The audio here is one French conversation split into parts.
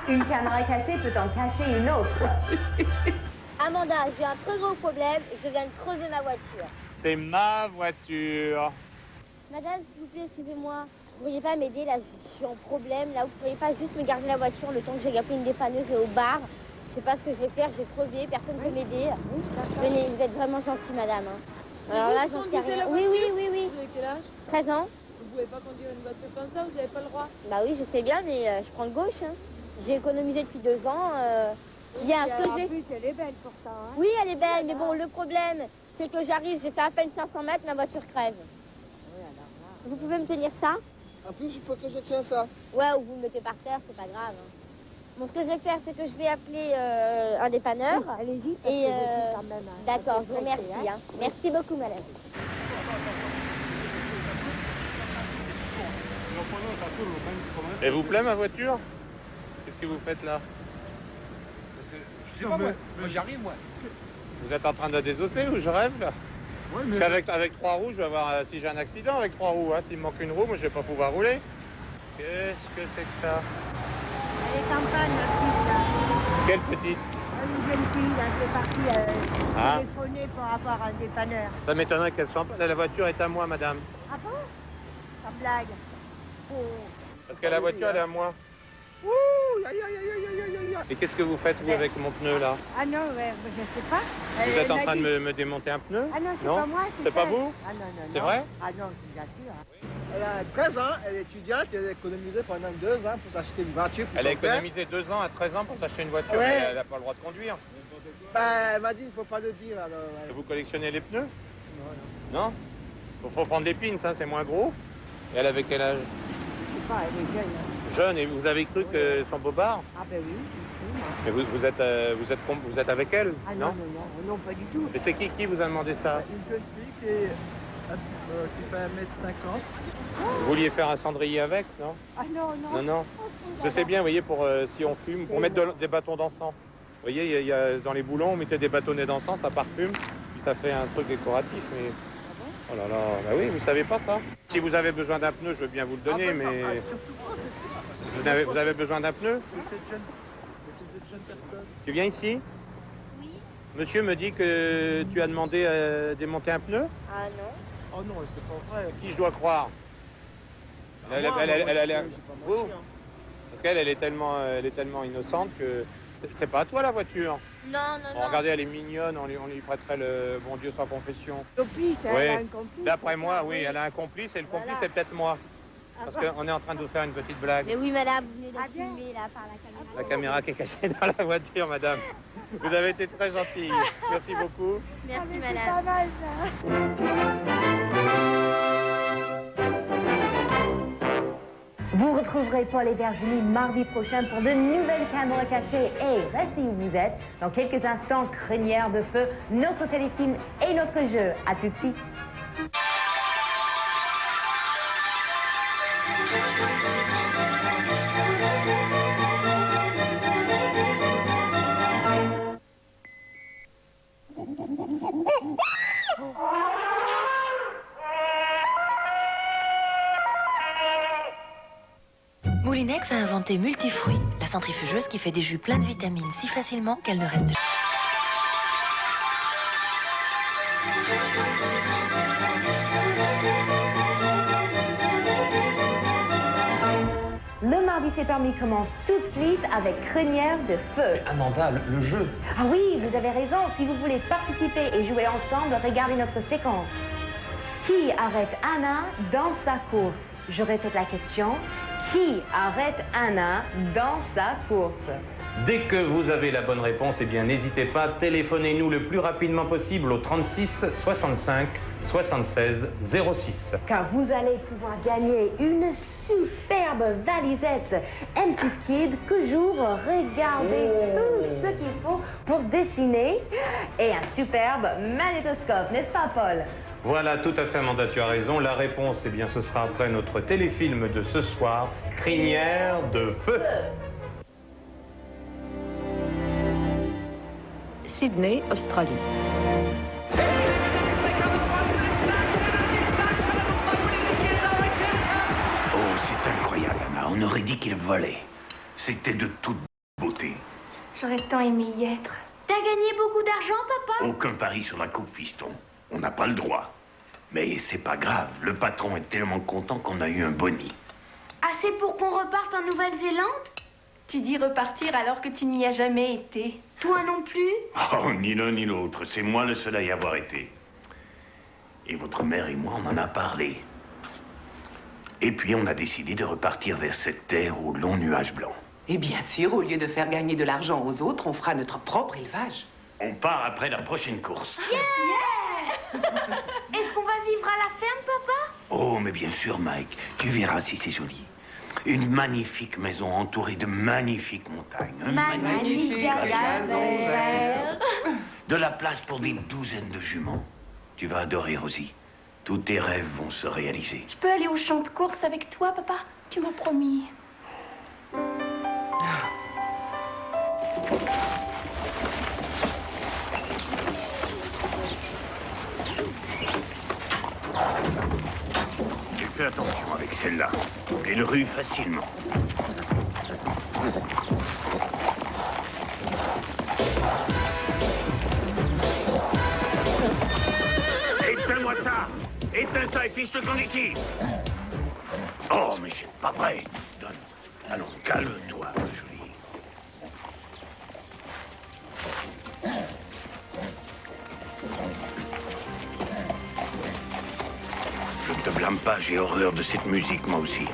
Une caméra cachée peut en cacher une autre. Amanda, j'ai un très gros problème. Je viens de crever ma voiture. C'est ma voiture. Madame, s'il vous plaît, excusez-moi. Vous pourriez pas m'aider, là, je suis en problème. Là, vous pourriez pas juste me garder la voiture le temps que j'ai appelé une dépanneuse au bar. Je sais pas ce que je vais faire, j'ai crevé, personne ne peut m'aider. Venez, vous êtes vraiment gentille, madame. Alors là, j'en sais rien. Oui. Vous avez quel âge? 13 ans. Vous pouvez pas conduire une voiture comme ça, vous n'avez pas le droit. Bah oui, je sais bien, mais je prends le gauche. Hein. J'ai économisé depuis 2 ans. Il y a ce que En j'ai... plus, elle est belle pourtant. Hein. Oui, elle est belle, mais bon, le problème, c'est que j'arrive, j'ai fait à peine 500 mètres, ma voiture crève. Oui, alors là. Vous pouvez me tenir ça? En plus, il faut que je tienne ça. Ouais, ou vous me mettez par terre, c'est pas grave. Hein. Bon, ce que je vais faire, c'est que je vais appeler un dépanneur. Oh, allez-y, parce Et que je suis quand même... d'accord, assez je vous remercie. pressée, Hein. Merci beaucoup, madame. Elle vous plaît ma voiture? Qu'est-ce que vous faites là? Je sais pas, moi j'arrive, moi. Vous êtes en train de désosser ou je rêve là? Ouais, Parce qu'avec 3 roues, je vais avoir, si j'ai un accident avec 3 roues, hein, s'il me manque une roue, moi je vais pas pouvoir rouler. Qu'est-ce que c'est que ça? Elle est en panne, la petite, là. Quelle petite? Une jeune fille, là, qui est partie Ah. téléphoner par rapport à un dépanneur. Ça m'étonnerait qu'elle soit en panne. La voiture est à moi, madame. Ah bon? Ça blague. Oh. Parce que la voiture, elle est à moi. Ouh, aïe, aïe, aïe, aïe, aïe, aïe, aïe. Et qu'est-ce que vous faites, vous, avec mon pneu, là? Ah non, ouais, je sais pas. Vous êtes en m'a train de dit- me démonter un pneu? Ah non, c'est Non? pas moi, C'est pas elle. vous? Ah non, non, C'est non. vrai? Ah non, je vous assure. Elle a 13 ans, elle est étudiante, elle a économisé pendant 2 ans pour s'acheter une voiture. Pour Elle a son père. économisé 2 ans à 13 ans pour s'acheter une voiture, Ouais. mais elle n'a pas le droit de conduire. Ben, elle m'a dit, il ne faut pas le dire, alors... Et vous collectionnez les pneus? Non, non. Non? Faut prendre des pins, ça, c'est moins gros. Et elle avait quel âge? Je sais pas, elle est jeune. Hein. Jeune, et vous avez cru que son bobard? Ah ben oui, c'est moi. Mais vous êtes avec elle? Ah non, non, pas du tout. Et c'est qui vous a demandé ça? Une jeune fille qui fait 1m50. Vous vouliez faire un cendrier avec, non? Ah non, non. Non. Je sais bien, vous voyez, pour si on fume, pour mettre des bâtons d'encens. Vous voyez, il y a, dans les boulons, on mettait des bâtonnets d'encens, ça parfume, puis ça fait un truc décoratif, mais... Oh là là, bah oui, vous savez pas ça? Si vous avez besoin d'un pneu, je veux bien vous le donner, mais... Vous avez besoin d'un pneu? C'est cette jeune personne. Tu viens ici? Oui. Monsieur me dit que tu as demandé à démonter un pneu? Ah non. Oh non, c'est pas vrai. Qui je dois croire? Elle est... Vous? Parce qu'elle est tellement innocente que... C'est pas à toi la voiture? Non. Bon, regardez, elle est mignonne, on lui prêterait le bon Dieu sans confession. Complice, Oui. elle a un complice. D'après moi, oui, elle a un complice et le complice c'est peut-être moi. Parce qu'on est en train de vous faire une petite blague. Mais oui, madame, vous venez Ah, d'être bien. filmée, là, par la caméra. La caméra qui est cachée dans la voiture, madame. Vous avez été très gentille. Merci beaucoup. Merci, C'est madame. pas mal, ça. Vous retrouverez Paul et Virginie mardi prochain pour de nouvelles caméras cachées. Et restez où vous êtes. Dans quelques instants, Crinière de feu, notre téléfilm et notre jeu. À tout de suite. Moulinex a inventé Multifruits, la centrifugeuse qui fait des jus pleins de vitamines si facilement qu'elle ne reste. Le mardi c'est permis commence tout de suite avec Crinière de feu. Amanda, le jeu. Ah oui, vous avez raison. Si vous voulez participer et jouer ensemble, regardez notre séquence. Qui arrête Anna dans sa course? Je répète la question. Qui arrête Anna dans sa course? Dès que vous avez la bonne réponse, eh bien n'hésitez pas, téléphonez-nous le plus rapidement possible au 36 65 76 06. Car vous allez pouvoir gagner une superbe valisette M6 Kid que j'ouvre. Regardez tout ce qu'il faut pour dessiner et un superbe magnétoscope, n'est-ce pas Paul? Voilà, tout à fait Amanda, tu as raison. La réponse, eh bien ce sera après notre téléfilm de ce soir, Crinière de feu. Sydney, Australie. Oh, c'est incroyable, Anna. On aurait dit qu'il volait. C'était de toute beauté. J'aurais tant aimé y être. T'as gagné beaucoup d'argent, papa? Aucun pari sur la coupe, fiston. On n'a pas le droit. Mais c'est pas grave. Le patron est tellement content qu'on a eu un boni. Assez pour qu'on reparte en Nouvelle-Zélande? Tu dis repartir alors que tu n'y as jamais été. Toi non plus? Oh, ni l'un ni l'autre. C'est moi le seul à y avoir été. Et votre mère et moi, on en a parlé. Et puis, on a décidé de repartir vers cette terre aux longs nuages blancs. Et bien sûr, au lieu de faire gagner de l'argent aux autres, on fera notre propre élevage. On part après la prochaine course. Est-ce qu'on va vivre à la ferme, papa? Oh, mais bien sûr, Mike. Tu verras si c'est joli. Une magnifique maison entourée de magnifiques montagnes. Un Magnifique gazon vert. De la place pour des douzaines de juments. Tu vas adorer, Rosie. Tous tes rêves vont se réaliser. Je peux aller au champ de course avec toi, papa? Tu m'as promis. Tu fais attention avec celle-là. Elle rue facilement. Éteins-moi ça! Éteins ça et puis je te conduis ici! Oh, mais c'est pas vrai! Donne. Allons, calme-toi, ma jolie. Je ne te blâme pas, j'ai horreur de cette musique, moi aussi.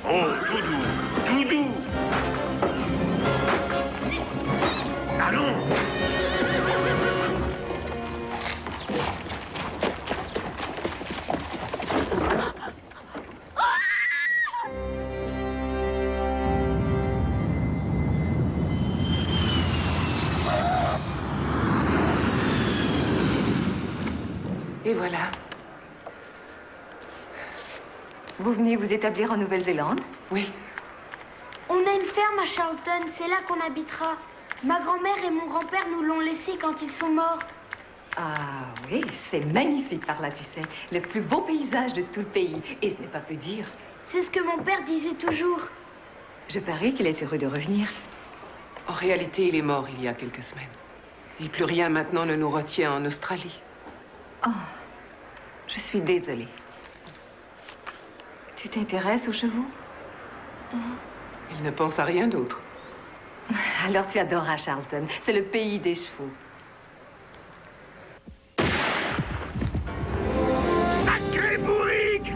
Oh, tout doux, tout doux. Allons. Et voilà. Vous venez vous établir en Nouvelle-Zélande? Oui. On a une ferme à Charlton, c'est là qu'on habitera. Ma grand-mère et mon grand-père nous l'ont laissé quand ils sont morts. Ah oui, c'est magnifique par là, tu sais. Le plus beau paysage de tout le pays. Et ce n'est pas peu dire. C'est ce que mon père disait toujours. Je parie qu'il est heureux de revenir. En réalité, il est mort il y a quelques semaines. Et plus rien maintenant ne nous retient en Australie. Oh, je suis désolée. Tu t'intéresses aux chevaux? Il ne pense à rien d'autre. Alors tu adoreras Charlton. C'est le pays des chevaux. Sacré bourrique!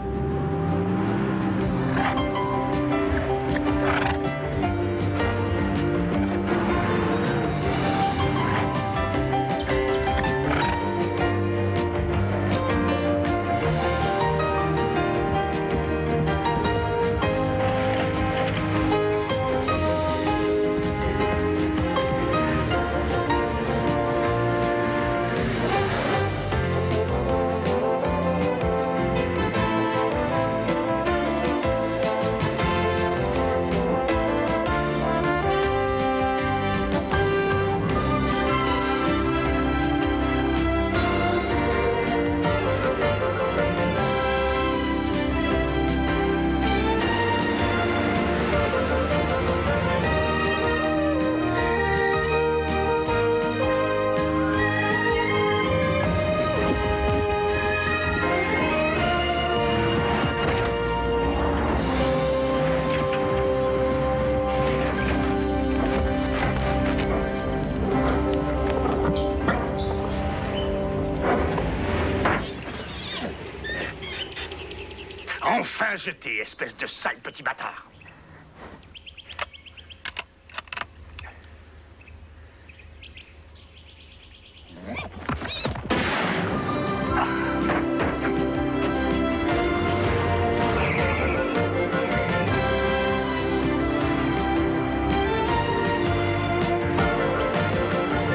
Enfin jeté, espèce de sale petit bâtard.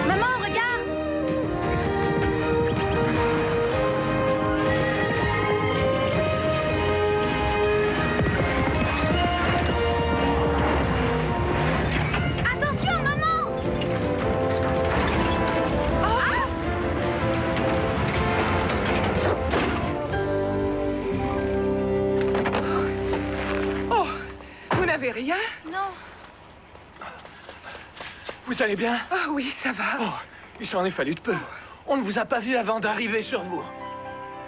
Maman, regarde! rien? Non. Vous allez bien? Ah oui, ça va. Oh, il s'en est fallu de peu. On ne vous a pas vu avant d'arriver sur vous.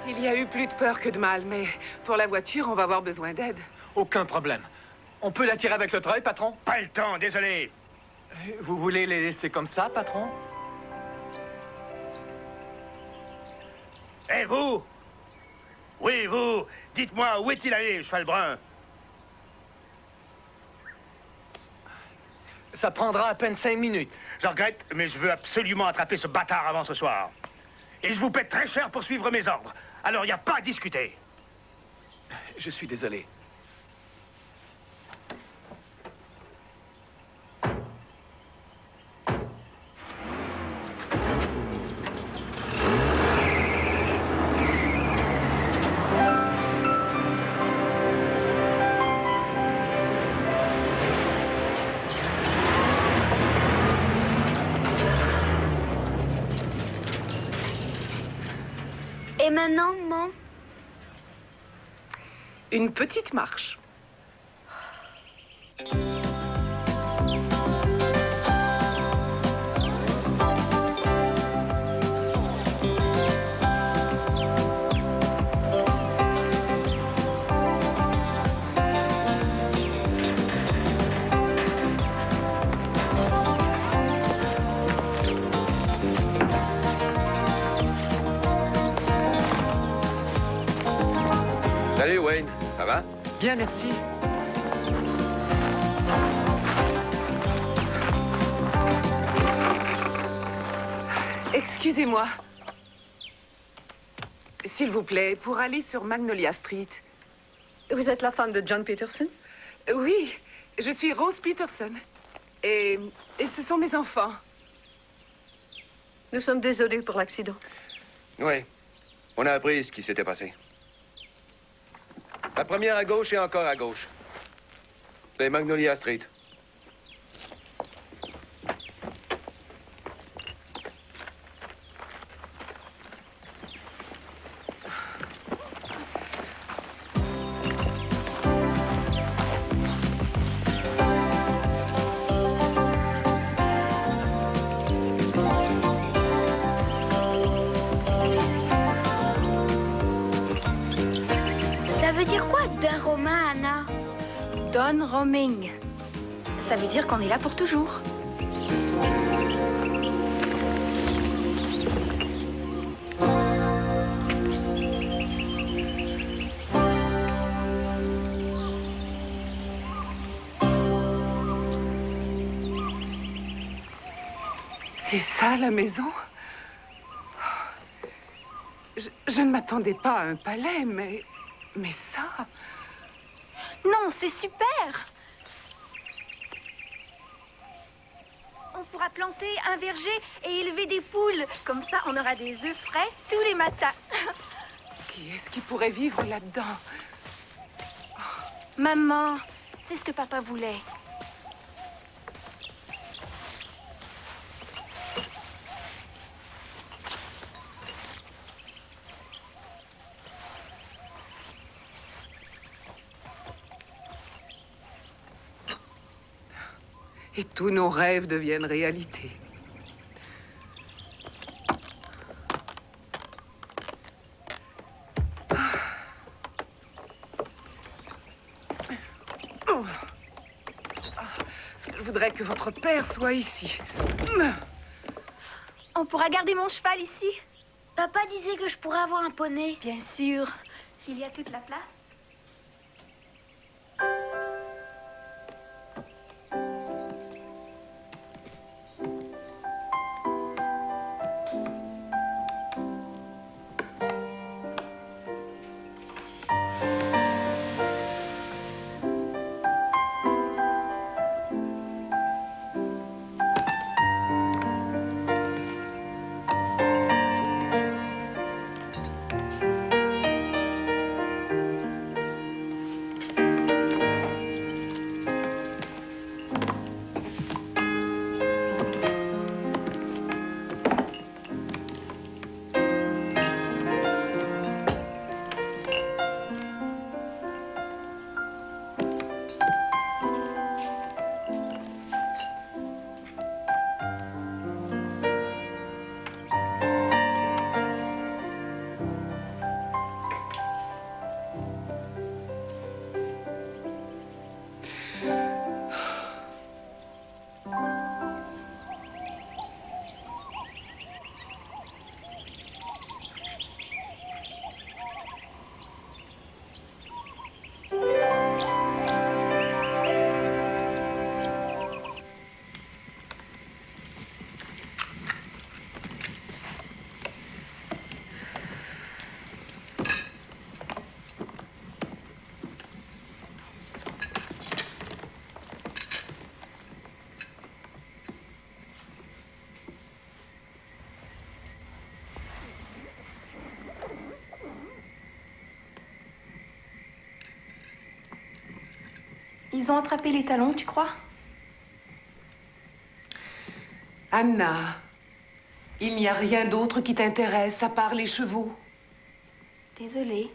Il y a eu plus de peur que de mal, mais pour la voiture, on va avoir besoin d'aide. Aucun problème. On peut la tirer avec le treuil, patron? Pas le temps, désolé. Vous voulez les laisser comme ça, patron? Eh, vous? Oui, vous. Dites-moi, où est-il allé, le cheval brun? Ça prendra à peine 5 minutes. Je regrette, mais je veux absolument attraper ce bâtard avant ce soir. Et je vous paie très cher pour suivre mes ordres. Alors, il n'y a pas à discuter. Je suis désolé. Et maintenant, maman? Une petite marche. Salut Wayne, ça va? Bien, merci. Excusez-moi. S'il vous plaît, pour aller sur Magnolia Street. Vous êtes la femme de John Peterson? Oui, je suis Rose Peterson. Et ce sont mes enfants. Nous sommes désolés pour l'accident. Oui, on a appris ce qui s'était passé. La première à gauche et encore à gauche. C'est Magnolia Street. Ça veut dire quoi d'un romain, Anna? Don roaming. Ça veut dire qu'on est là pour toujours. C'est ça, la maison? Je ne m'attendais pas à un palais, mais ça... Non, c'est super. On pourra planter un verger et élever des poules. Comme ça, on aura des œufs frais tous les matins. Qui est-ce qui pourrait vivre là-dedans? Maman, c'est ce que papa voulait. Et tous nos rêves deviennent réalité. Je voudrais que votre père soit ici. On pourra garder mon cheval ici. Papa disait que je pourrais avoir un poney. Bien sûr. Il y a toute la place. Ils ont attrapé les talons, tu crois? Anna, il n'y a rien d'autre qui t'intéresse à part les chevaux. Désolée.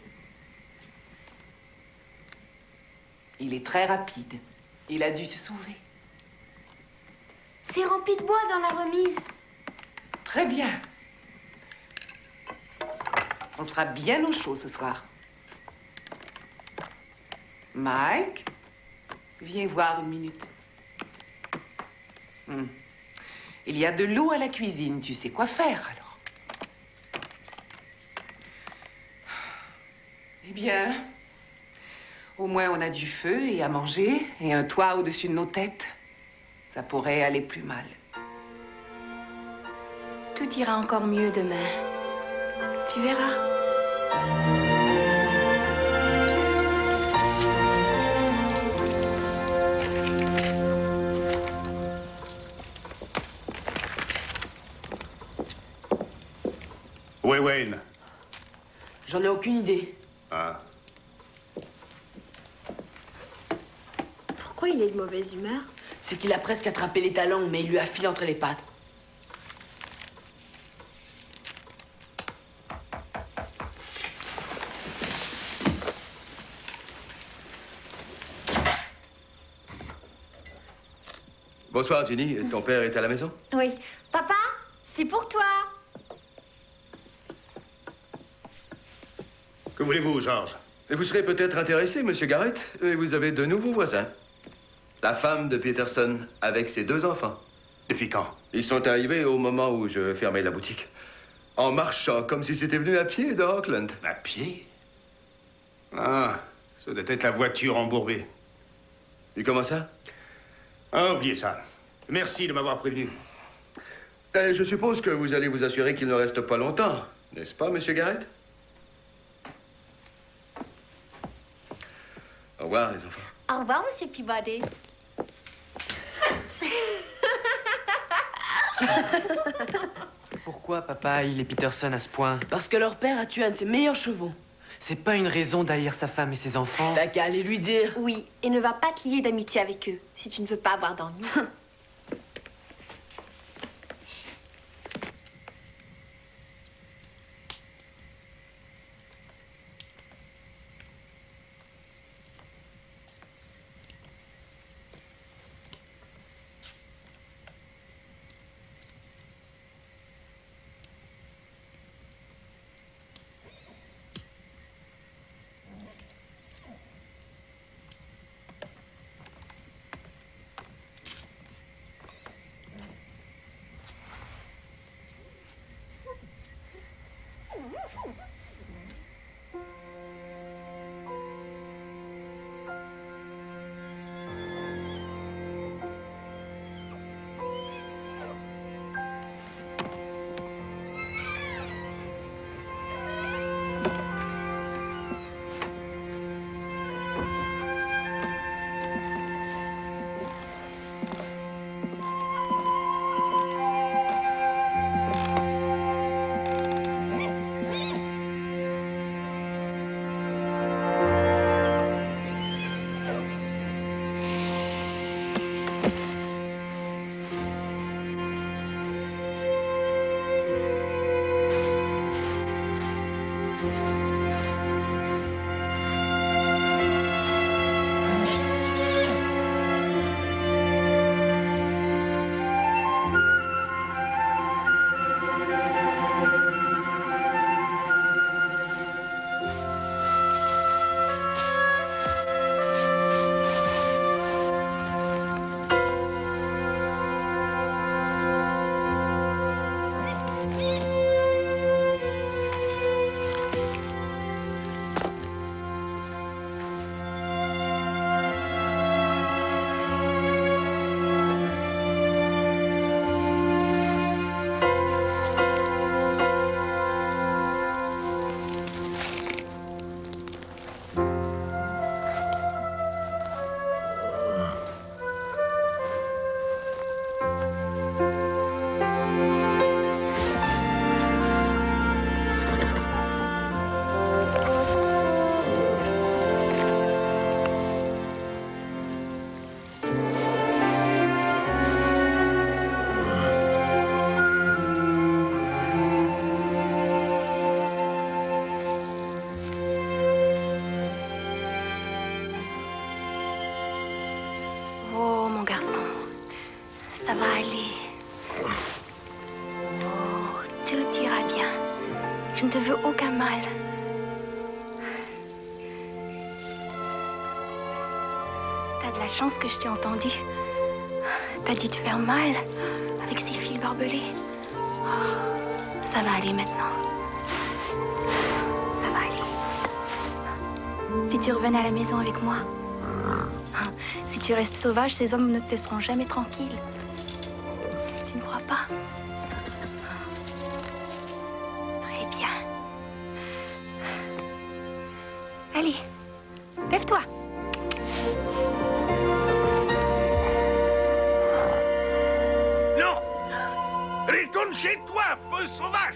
Il est très rapide. Il a dû se sauver. C'est rempli de bois dans la remise. Très bien. On sera bien au chaud ce soir. Mike, viens voir une minute. Il y a de l'eau à la cuisine. Tu sais quoi faire, alors? Eh bien, au moins on a du feu et à manger et un toit au-dessus de nos têtes. Ça pourrait aller plus mal. Tout ira encore mieux demain. Tu verras. Où est Wayne? J'en ai aucune idée. Ah. Pourquoi il est de mauvaise humeur? C'est qu'il a presque attrapé les talons, mais il lui a filé entre les pattes. Bonsoir, Ginny. Ton père est à la maison? Oui. Papa, c'est pour toi. Que voulez-vous, Georges? Vous serez peut-être intéressé, Monsieur Garrett. Vous avez de nouveaux voisins. La femme de Peterson avec ses 2 enfants. Depuis quand? Ils sont arrivés au moment où je fermais la boutique. En marchant, comme si c'était venu à pied de Auckland. À pied? Ah, ça doit être la voiture embourbée. Et comment ça? Ah, oubliez ça. Merci de m'avoir prévenu. Je suppose que vous allez vous assurer qu'il ne reste pas longtemps, n'est-ce pas, Monsieur Garrett? Au revoir, les enfants. Au revoir, Monsieur Peabody. Pourquoi papa il et Peterson à ce point? Parce que leur père a tué un de ses meilleurs chevaux. C'est pas une raison d'haïr sa femme et ses enfants. T'as qu'à aller lui dire. Oui, et ne va pas te lier d'amitié avec eux, si tu ne veux pas avoir d'ennui. mal. T'as de la chance que je t'ai entendu. T'as dû te faire mal avec ces fils barbelés. Oh, ça va aller maintenant. Ça va aller. Si tu revenais à la maison avec moi, si tu restes sauvage, ces hommes ne te laisseront jamais tranquille. Tu ne crois pas? Très bien. Allez, lève-toi. Non! Retourne chez toi, feu sauvage!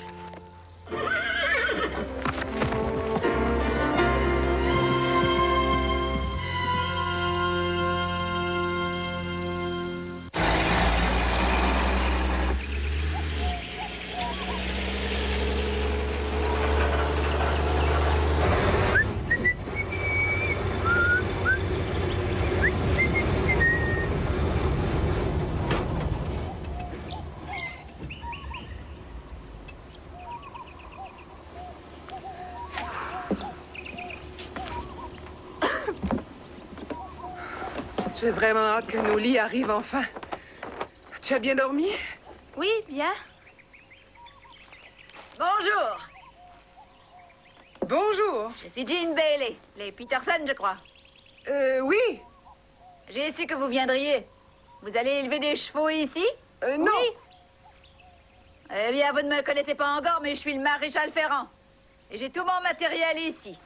J'ai vraiment hâte que nos lits arrivent enfin. Tu as bien dormi? Oui, bien. Bonjour. Bonjour. Je suis Jean Bailey, les Peterson, je crois. Oui. J'ai su que vous viendriez. Vous allez élever des chevaux ici? Non. Oui. Eh bien, vous ne me connaissez pas encore, mais je suis le maréchal Ferrand. Et j'ai tout mon matériel ici.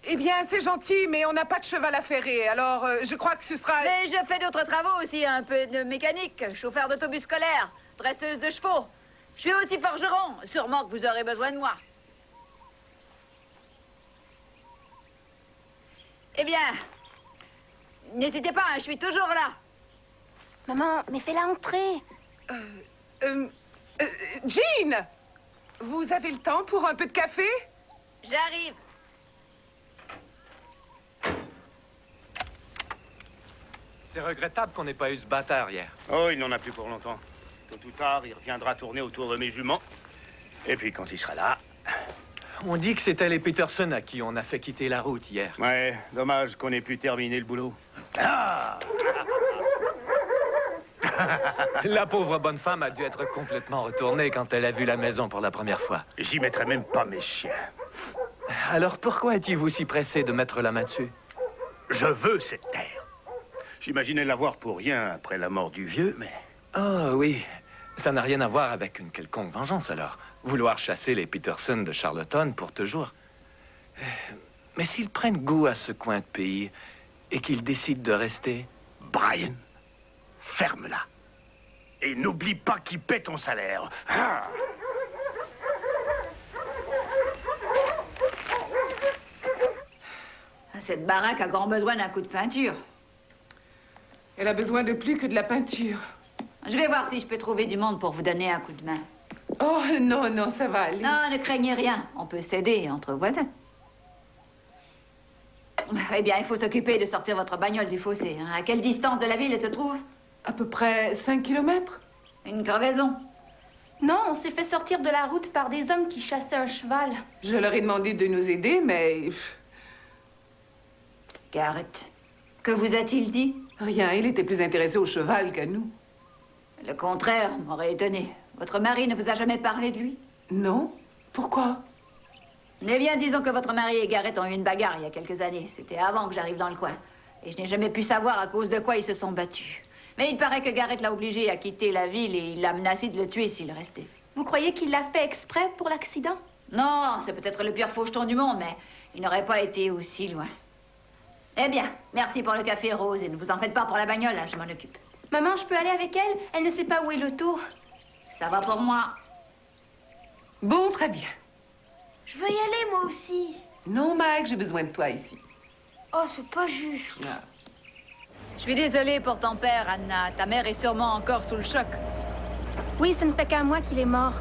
Eh bien, c'est gentil, mais on n'a pas de cheval à ferrer, alors je crois que ce sera... Mais je fais d'autres travaux aussi, un peu de mécanique, chauffeur d'autobus scolaire, dresseuse de chevaux. Je suis aussi forgeron, sûrement que vous aurez besoin de moi. Eh bien, n'hésitez pas, je suis toujours là. Maman, mais fais-la entrer. Jean! Vous avez le temps pour un peu de café? J'arrive. C'est regrettable qu'on n'ait pas eu ce bâtard hier. Oh, il n'en a plus pour longtemps. Tôt ou tard, il reviendra tourner autour de mes juments. Et puis, quand il sera là... On dit que c'était les Peterson à qui on a fait quitter la route hier. Ouais, dommage qu'on ait pu terminer le boulot. Ah! La pauvre bonne femme a dû être complètement retournée quand elle a vu la maison pour la première fois. J'y mettrai même pas mes chiens. Alors pourquoi étiez-vous si pressé de mettre la main dessus? Je veux cette terre. J'imaginais l'avoir pour rien après la mort du vieux, mais... Ah oui, ça n'a rien à voir avec une quelconque vengeance alors. Vouloir chasser les Peterson de Charlottetown pour toujours. Mais s'ils prennent goût à ce coin de pays et qu'ils décident de rester... Brian, ferme-la. Et n'oublie pas qu'il paie ton salaire. Ah! Cette baraque a grand besoin d'un coup de peinture. Elle a besoin de plus que de la peinture. Je vais voir si je peux trouver du monde pour vous donner un coup de main. Oh, non, non, ça va aller. Non, ne craignez rien. On peut s'aider entre voisins. Eh bien, il faut s'occuper de sortir votre bagnole du fossé. Hein. À quelle distance de la ville elle se trouve? À peu près 5 kilomètres. Une crevaison? Non, on s'est fait sortir de la route par des hommes qui chassaient un cheval. Je leur ai demandé de nous aider, mais... Garrett, que vous a-t-il dit? Rien, il était plus intéressé au cheval qu'à nous. Le contraire m'aurait étonné. Votre mari ne vous a jamais parlé de lui? Non. Pourquoi? Eh bien, disons que votre mari et Garrett ont eu une bagarre il y a quelques années. C'était avant que j'arrive dans le coin. Et je n'ai jamais pu savoir à cause de quoi ils se sont battus. Mais il paraît que Garrett l'a obligé à quitter la ville et il l'a menacé de le tuer s'il restait. Vous croyez qu'il l'a fait exprès pour l'accident? Non, c'est peut-être le pire faucheton du monde, mais il n'aurait pas été aussi loin. Eh bien, merci pour le café rose et ne vous en faites pas pour la bagnole, là, je m'en occupe. Maman, je peux aller avec elle? Elle ne sait pas où est l'auto. Ça va pour moi. Bon, très bien. Je veux y aller, moi aussi. Non, Mike, j'ai besoin de toi ici. Oh, c'est pas juste. Ah. Je suis désolée pour ton père, Anna. Ta mère est sûrement encore sous le choc. Oui, ça ne fait qu'un mois qu'il est mort.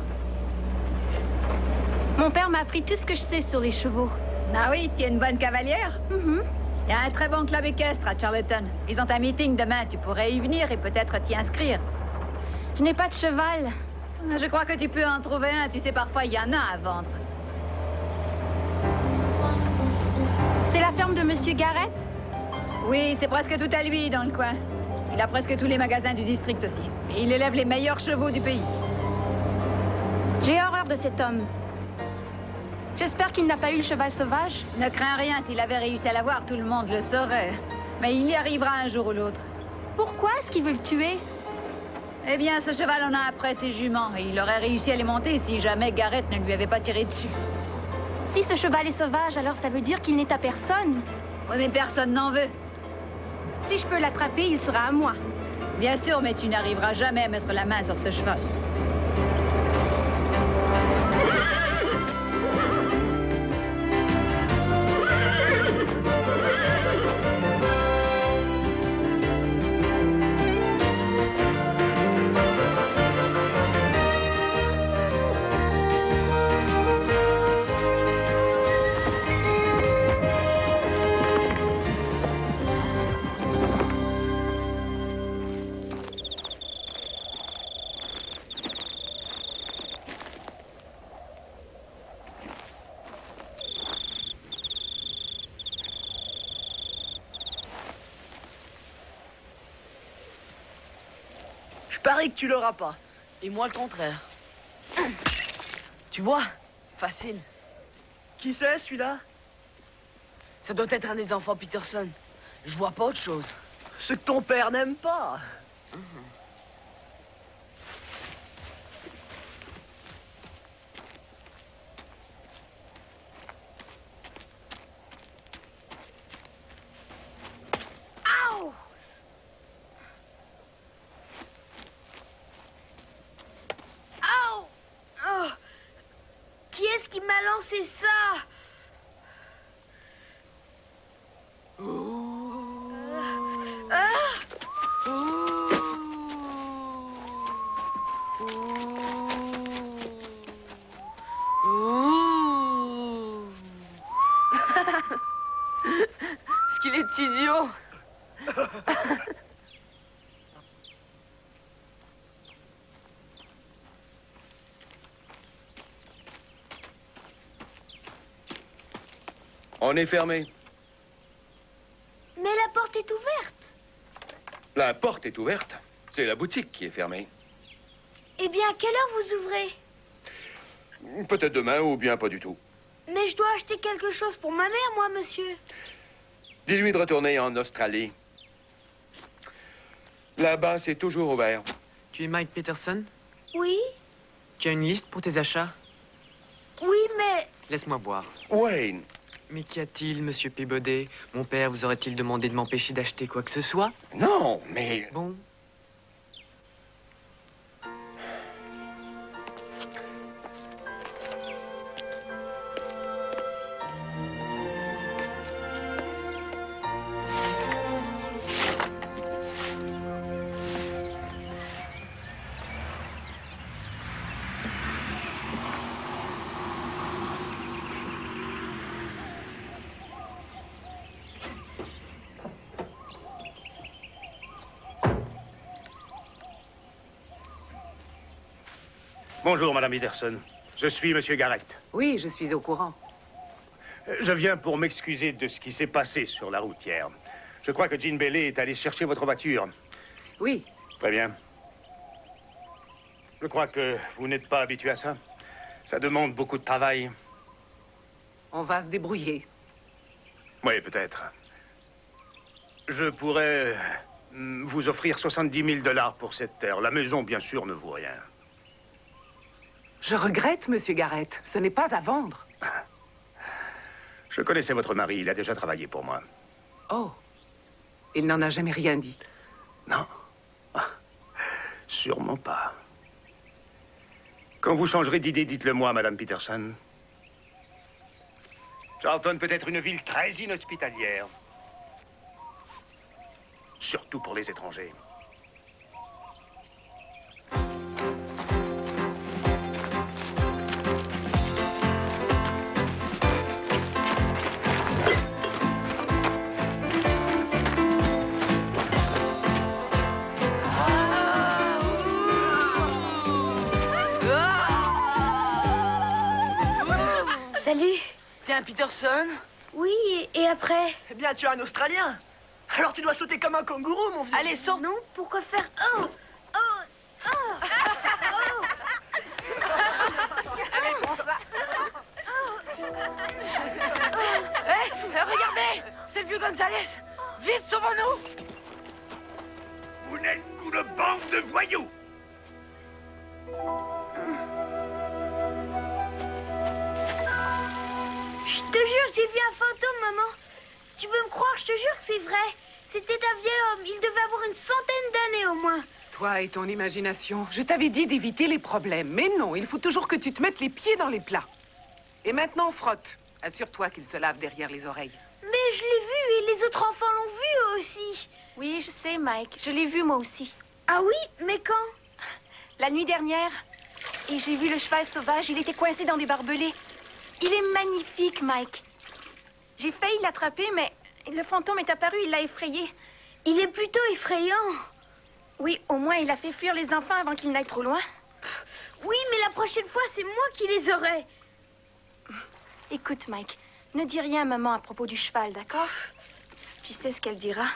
Mon père m'a appris tout ce que je sais sur les chevaux. Ah oui, tu es une bonne cavalière? Mm-hmm. Il y a un très bon club équestre à Charlottetown. Ils ont un meeting demain. Tu pourrais y venir et peut-être t'y inscrire. Je n'ai pas de cheval. Je crois que tu peux en trouver un. Tu sais, parfois, il y en a à vendre. la ferme de Monsieur Garrett? Oui, c'est presque tout à lui dans le coin. Il a presque tous les magasins du district aussi. Et il élève les meilleurs chevaux du pays. J'ai horreur de cet homme. J'espère qu'il n'a pas eu le cheval sauvage. Ne crains rien, s'il avait réussi à l'avoir, tout le monde le saurait. Mais il y arrivera un jour ou l'autre. Pourquoi est-ce qu'il veut le tuer? Eh bien, ce cheval en a après ses juments, et il aurait réussi à les monter si jamais Garrett ne lui avait pas tiré dessus. Si ce cheval est sauvage, alors ça veut dire qu'il n'est à personne. Oui, mais personne n'en veut. Si je peux l'attraper, il sera à moi. Bien sûr, mais tu n'arriveras jamais à mettre la main sur ce cheval. Je parie que tu l'auras pas. Et moi, le contraire. Tu vois, facile. Qui c'est, celui-là? Ça doit être un des enfants Peterson. Je vois pas autre chose. Ce que ton père n'aime pas. Aouh! Aouh! Oh! Qui est-ce qui m'a lancé ça? Ce qu'il est idiot. On est fermé. Mais la porte est ouverte. La porte est ouverte. C'est la boutique qui est fermée. Eh bien, à quelle heure vous ouvrez? Peut-être demain ou bien pas du tout. Mais je dois acheter quelque chose pour ma mère, moi, monsieur. Dis-lui de retourner en Australie. Là-bas, c'est toujours ouvert. Tu es Mike Peterson? Oui? Tu as une liste pour tes achats? Oui, mais... Laisse-moi voir. Wayne. Mais qu'y a-t-il, monsieur Peabody? Mon père vous aurait-il demandé de m'empêcher d'acheter quoi que ce soit? Non, mais... Bon. Bonjour, Madame Peterson. Je suis Monsieur Garrett. Oui, je suis au courant. Je viens pour m'excuser de ce qui s'est passé sur la route hier. Je crois que Jean Bailey est allé chercher votre voiture. Oui. Très bien. Je crois que vous n'êtes pas habitué à ça. Ça demande beaucoup de travail. On va se débrouiller. Oui, peut-être. Je pourrais vous offrir 70 000 $ pour cette terre. La maison, bien sûr, ne vaut rien. Je regrette, Monsieur Garrett. Ce n'est pas à vendre. Je connaissais votre mari. Il a déjà travaillé pour moi. Oh. Il n'en a jamais rien dit. Non. Sûrement pas. Quand vous changerez d'idée, dites-le-moi, Madame Peterson. Charlton peut être une ville très inhospitalière. Surtout pour les étrangers. Salut. Tiens, Peterson, Oui, et après? Eh bien, tu es un Australien. Alors tu dois sauter comme un kangourou, mon vieux. Allez, saute. Non, pourquoi faire... Oh! Oh! Oh! Oh! Allez, prends ça. Hé, regardez! C'est le vieux Gonzalez! Vite, sauvons-nous! Vous n'êtes qu'une bande de voyous. Je te jure, j'ai vu un fantôme, maman. Tu peux me croire, je te jure que c'est vrai. C'était un vieil homme. Il devait avoir une centaine d'années au moins. Toi et ton imagination, je t'avais dit d'éviter les problèmes. Mais non, il faut toujours que tu te mettes les pieds dans les plats. Et maintenant, frotte. Assure-toi qu'il se lave derrière les oreilles. Mais je l'ai vu et les autres enfants l'ont vu eux aussi. Oui, je sais, Mike. Je l'ai vu moi aussi. Ah oui? Mais quand? La nuit dernière. Et j'ai vu le cheval sauvage. Il était coincé dans des barbelés. Il est magnifique, Mike. J'ai failli l'attraper, mais le fantôme est apparu. Il l'a effrayé. Il est plutôt effrayant. Oui, au moins, il a fait fuir les enfants avant qu'ils n'aillent trop loin. Oui, mais la prochaine fois, c'est moi qui les aurai. Écoute, Mike, ne dis rien à maman à propos du cheval, d'accord? Tu sais ce qu'elle dira.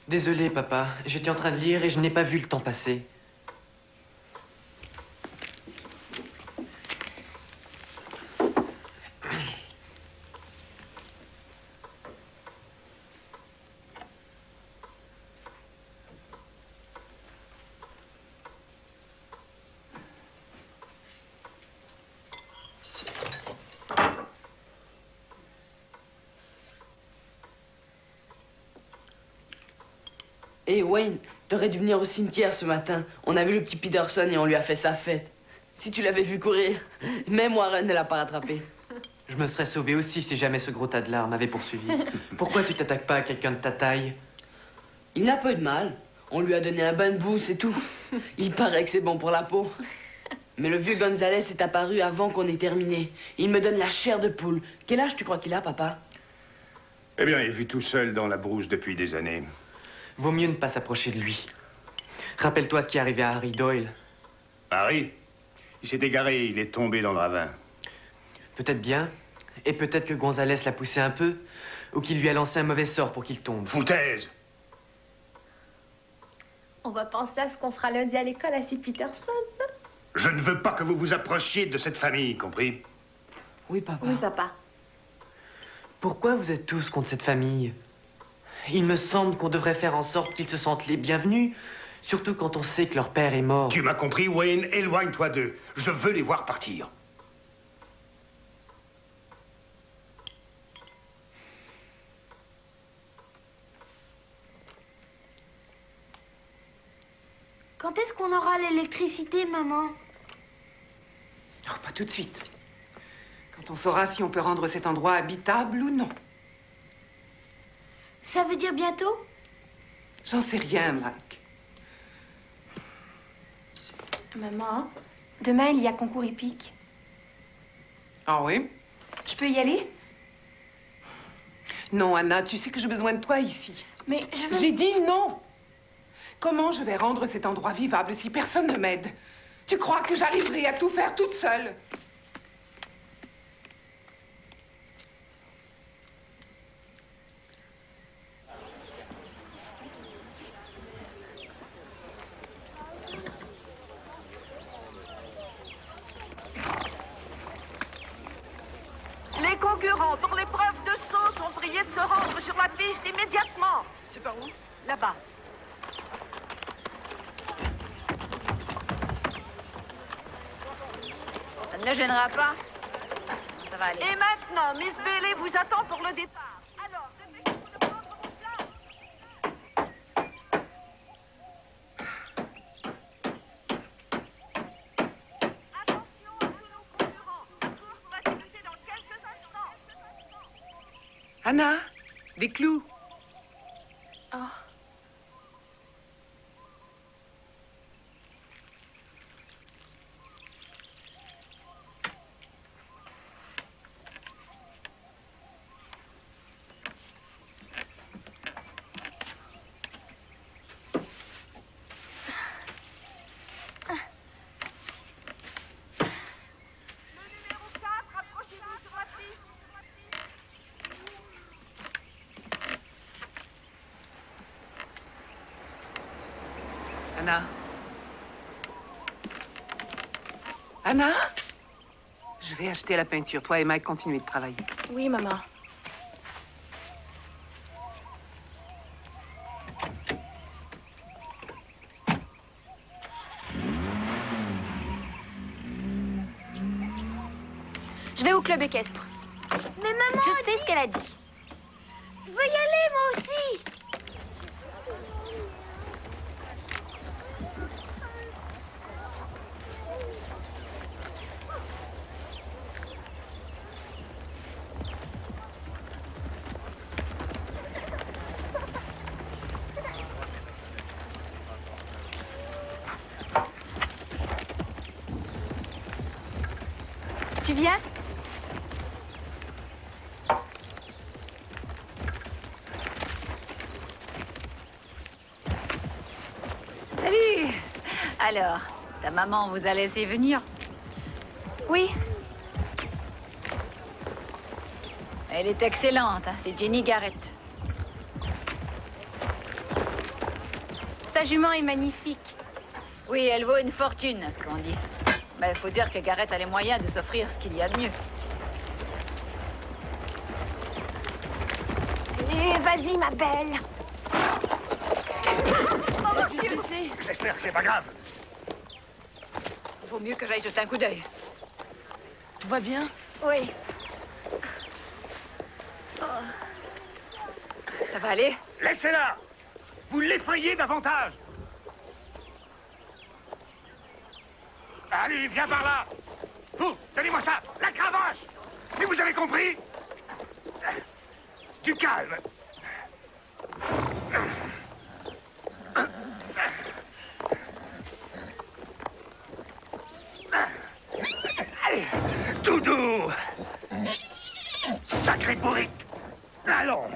Désolé, papa. J'étais en train de lire et je n'ai pas vu le temps passer. Hé, Wayne, t'aurais dû venir au cimetière ce matin. On a vu le petit Peterson et on lui a fait sa fête. Si tu l'avais vu courir, même Warren ne l'a pas rattrapé. Je me serais sauvé aussi si jamais ce gros tas de lards m'avait poursuivi. Pourquoi tu t'attaques pas à quelqu'un de ta taille? Il n'a pas eu de mal. On lui a donné un bain de boue, c'est tout. Il paraît que c'est bon pour la peau. Mais le vieux Gonzalez est apparu avant qu'on ait terminé. Il me donne la chair de poule. Quel âge tu crois qu'il a, papa? Eh bien, il vit tout seul dans la brousse depuis des années. Vaut mieux ne pas s'approcher de lui. Rappelle-toi ce qui est arrivé à Harry Doyle. Harry? Il s'est égaré, il est tombé dans le ravin. Peut-être bien. Et peut-être que Gonzalez l'a poussé un peu. Ou qu'il lui a lancé un mauvais sort pour qu'il tombe. Foutaise! On va penser à ce qu'on fera lundi à l'école à C. Peterson. Je ne veux pas que vous vous approchiez de cette famille, compris? Oui, papa. Oui, papa. Pourquoi vous êtes tous contre cette famille? Il me semble qu'on devrait faire en sorte qu'ils se sentent les bienvenus, surtout quand on sait que leur père est mort. Tu m'as compris, Wayne? Éloigne-toi d'eux. Je veux les voir partir. Quand est-ce qu'on aura l'électricité, maman? Oh, pas tout de suite. Quand on saura si on peut rendre cet endroit habitable ou non. Ça veut dire bientôt? J'en sais rien, Mike. Maman, demain, il y a concours hippique. Ah oui? Je peux y aller? Non, Anna, tu sais que j'ai besoin de toi ici. Mais je veux... J'ai dit non! Comment je vais rendre cet endroit vivable si personne ne m'aide? Tu crois que j'arriverai à tout faire toute seule? Les concurrents pour l'épreuve de saut sont priés de se rendre sur la piste immédiatement. C'est par où? Là-bas. Ça ne me gênera pas. Ça va aller. Et maintenant, Miss Bailey vous attend pour le départ. Alors, dépêchez-vous de prendre vos places. Attention à tous nos concurrents. La course va débuter dans quelques instants. Anna, des clous. Oh. Anna? Anna? Je vais acheter la peinture. Toi et Mike, continuez de travailler. Oui, maman. Je vais au club équestre. Mais maman... Je sais ce qu'elle a dit. Je veux y aller, moi aussi. Tu viens? Salut! Alors, ta maman vous a laissé venir? Oui. Elle est excellente, hein, c'est Jenny Garrett. Sa jument est magnifique. Oui, elle vaut une fortune, à ce qu'on dit. Mais il faut dire que Garrett a les moyens de s'offrir ce qu'il y a de mieux. Allez, vas-y, ma belle. Oh, mon Dieu! J'espère que c'est pas grave. Vaut mieux que j'aille jeter un coup d'œil. Tout va bien? Oui. Oh. Ça va aller? Laissez-la. Vous l'effrayez davantage. Allez, viens par là. Vous, donnez-moi ça, la cravache. Et vous avez compris? Du calme. Allez, tout doux. Sacré bourrique. Allons.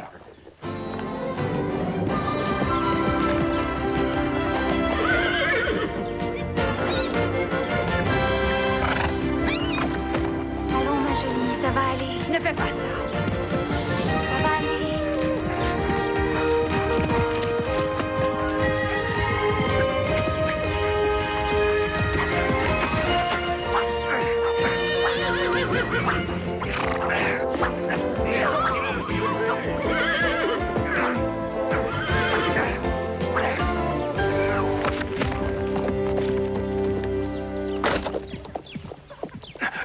Allons, ma jolie, ça va aller. Ne fais pas ça. Ça va aller.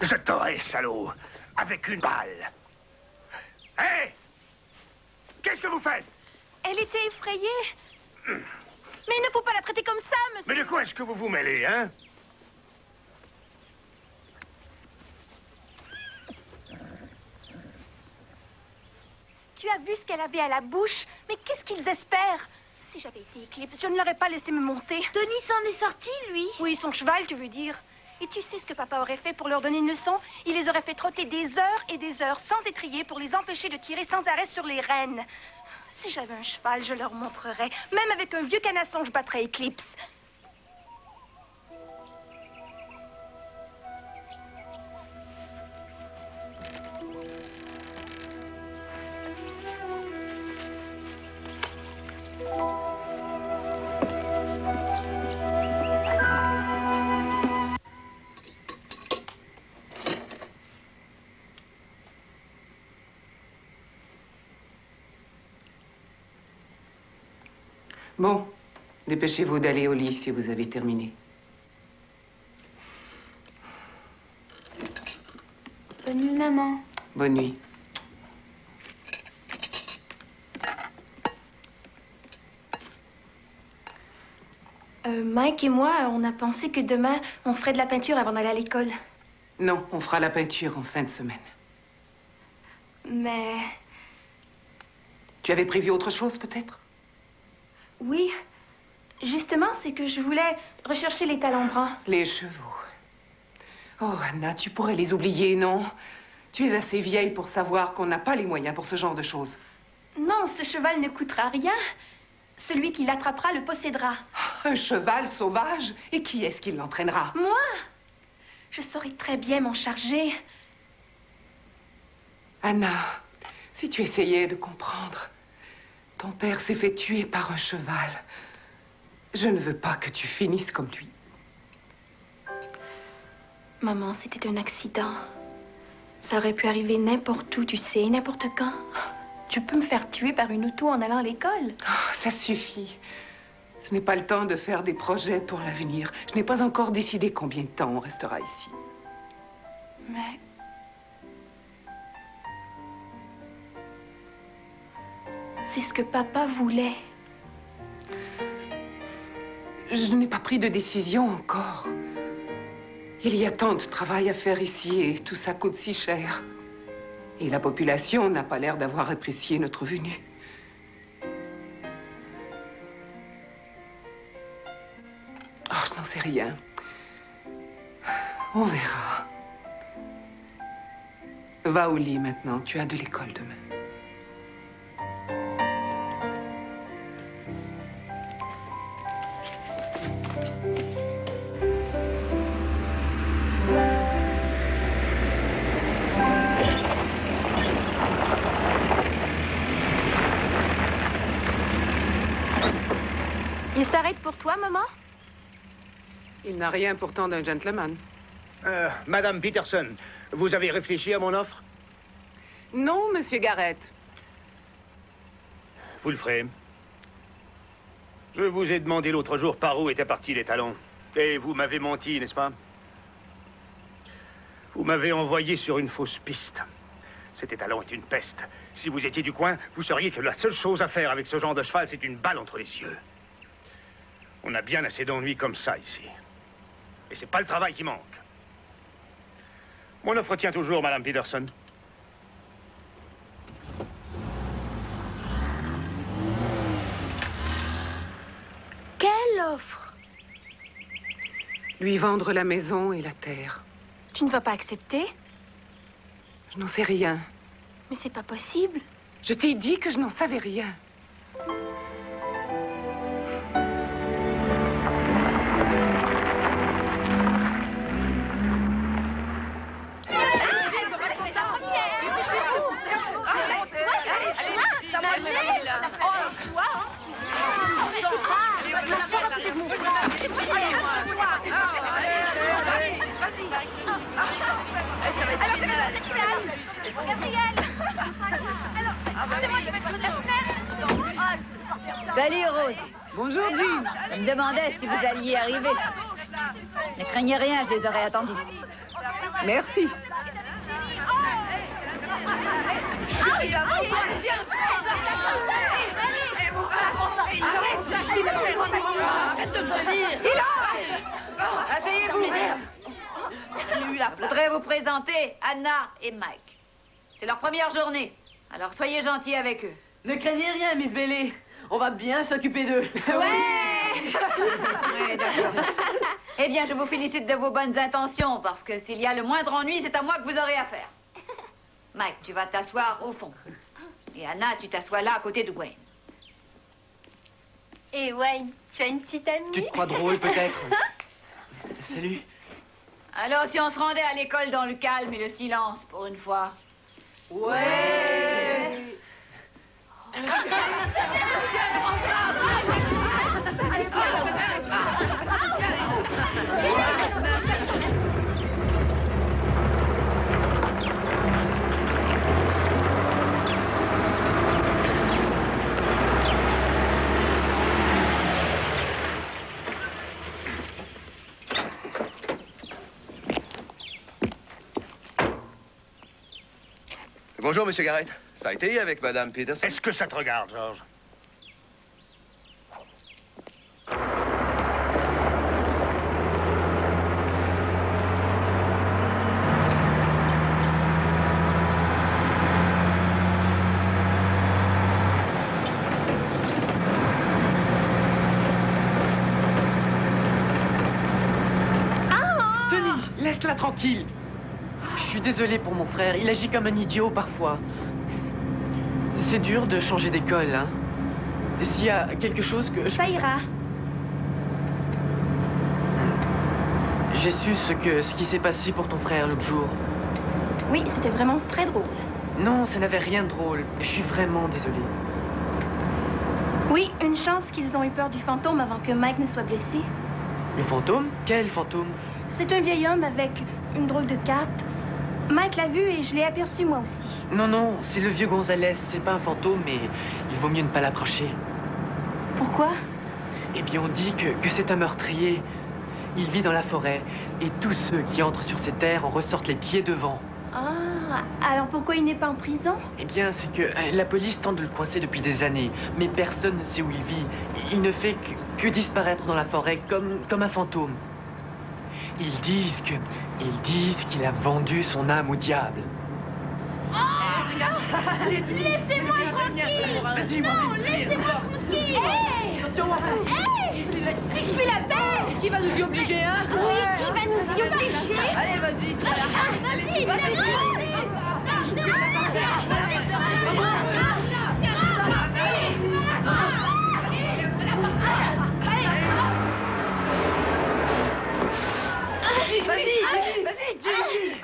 Je t'aurai, salaud, avec une balle. Hé! Qu'est-ce que vous faites? Elle était effrayée. Mais il ne faut pas la traiter comme ça, monsieur. Mais de quoi est-ce que vous vous mêlez, hein? Tu as vu ce qu'elle avait à la bouche? Mais qu'est-ce qu'ils espèrent? Si j'avais été Eclipse, je ne l'aurais pas laissé me monter. Tony s'en est sorti, lui. Oui, son cheval, tu veux dire. Et tu sais ce que papa aurait fait pour leur donner une leçon? Il les aurait fait trotter des heures et des heures sans étrier pour les empêcher de tirer sans arrêt sur les rennes. Si j'avais un cheval, je leur montrerais. Même avec un vieux canasson, je battrais Eclipse. Bon, dépêchez-vous d'aller au lit si vous avez terminé. Bonne nuit, maman. Bonne nuit. Mike et moi, on a pensé que demain, on ferait de la peinture avant d'aller à l'école. Non, on fera la peinture en fin de semaine. Mais Tu avais prévu autre chose, peut-être? Oui. Justement, c'est que je voulais rechercher les talons bruns. Les chevaux. Oh, Anna, tu pourrais les oublier, non? Tu es assez vieille pour savoir qu'on n'a pas les moyens pour ce genre de choses. Non, ce cheval ne coûtera rien. Celui qui l'attrapera le possédera. Un cheval sauvage? Et qui est-ce qui l'entraînera? Moi? Je saurais très bien m'en charger. Anna, si tu essayais de comprendre, ton père s'est fait tuer par un cheval. Je ne veux pas que tu finisses comme lui. Maman, c'était un accident. Ça aurait pu arriver n'importe où, tu sais, n'importe quand. Tu peux me faire tuer par une auto en allant à l'école. Oh, ça suffit. Ce n'est pas le temps de faire des projets pour l'avenir. Je n'ai pas encore décidé combien de temps on restera ici. Mais... c'est ce que papa voulait. Je n'ai pas pris de décision encore. Il y a tant de travail à faire ici et tout ça coûte si cher. Et la population n'a pas l'air d'avoir apprécié notre venue. Oh, je n'en sais rien. On verra. Va au lit maintenant, tu as de l'école demain. Il s'arrête pour toi, maman? Il n'a rien pourtant d'un gentleman. Madame Peterson, vous avez réfléchi à mon offre? Non, Monsieur Garrett. Vous le ferez. Je vous ai demandé l'autre jour par où étaient partis les talons. Et vous m'avez menti, n'est-ce pas? Vous m'avez envoyé sur une fausse piste. Cet étalon est une peste. Si vous étiez du coin, vous sauriez que la seule chose à faire avec ce genre de cheval, c'est une balle entre les yeux. On a bien assez d'ennuis comme ça ici. Et c'est pas le travail qui manque. Mon offre tient toujours, Madame Peterson. Quelle offre? Lui vendre la maison et la terre. Tu ne vas pas accepter? Je n'en sais rien. Mais c'est pas possible. Je t'ai dit que je n'en savais rien. Salut, Rose. Bonjour, Jean. Je me demandais si vous alliez y arriver. Ne craignez rien, je les aurais attendus. Merci. Asseyez-vous. Je voudrais vous présenter Anna et Mike. C'est leur première journée, alors soyez gentils avec eux. Ne craignez rien, Miss Bailey. On va bien s'occuper d'eux. Ouais. Ouais, d'accord. Eh bien, je vous félicite de vos bonnes intentions, parce que s'il y a le moindre ennui, c'est à moi que vous aurez affaire. Mike, tu vas t'asseoir au fond. Et Anna, tu t'assois là, à côté de Wayne. Et Wayne, tu as une petite amie? Tu te crois drôle, peut-être? Salut. Alors, si on se rendait à l'école dans le calme et le silence, pour une fois. Ouais. Bonjour, Monsieur Garrett. Ça a été avec Madame Peterson? Est-ce que ça te regarde, George? laisse-la tranquille. Je suis désolé pour mon frère, il agit comme un idiot parfois. C'est dur de changer d'école, hein. S'il y a quelque chose que... Ça ira. J'ai su ce qui s'est passé pour ton frère l'autre jour. Oui, c'était vraiment très drôle. Non, ça n'avait rien de drôle. Je suis vraiment désolé. Oui, une chance qu'ils ont eu peur du fantôme avant que Mike ne soit blessé. Le fantôme? Quel fantôme? C'est un vieil homme avec une drôle de cape. Mike l'a vu et je l'ai aperçu moi aussi. Non, non, c'est le vieux Gonzalez. C'est pas un fantôme, mais il vaut mieux ne pas l'approcher. Pourquoi? Eh bien, on dit que c'est un meurtrier. Il vit dans la forêt, et tous ceux qui entrent sur ces terres en ressortent les pieds devant. Ah, alors pourquoi il n'est pas en prison? Eh bien, c'est que la police tente de le coincer depuis des années, mais personne ne sait où il vit. Il ne fait que disparaître dans la forêt comme un fantôme. Ils disent qu'il a vendu son âme au diable. Laissez-moi tranquille! Vas-y, non, laissez-moi tranquille! Hey! Je fais la paix! Qui va nous y obliger, hein? Oui, qui va nous y obliger? Allez, vas-y! Vas-y, Jimmy!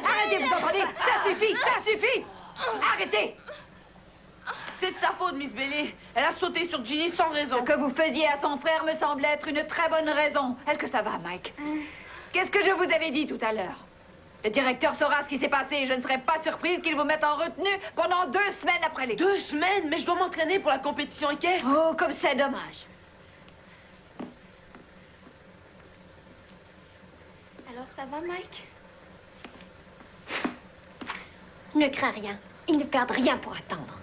Arrêtez, vous entendez? Ça suffit! Arrêtez! C'est de sa faute, Miss Bailey. Elle a sauté sur Ginny sans raison. Ce que vous faisiez à son frère me semble être une très bonne raison. Est-ce que ça va, Mike? Qu'est-ce que je vous avais dit tout à l'heure? Le directeur saura ce qui s'est passé et je ne serais pas surprise qu'il vous mette en retenue pendant 2 semaines après l'école. 2 semaines? Mais je dois m'entraîner pour la compétition équestre. Oh, comme c'est dommage. Alors ça va, Mike? Ne crains rien. Ils ne perdent rien pour attendre.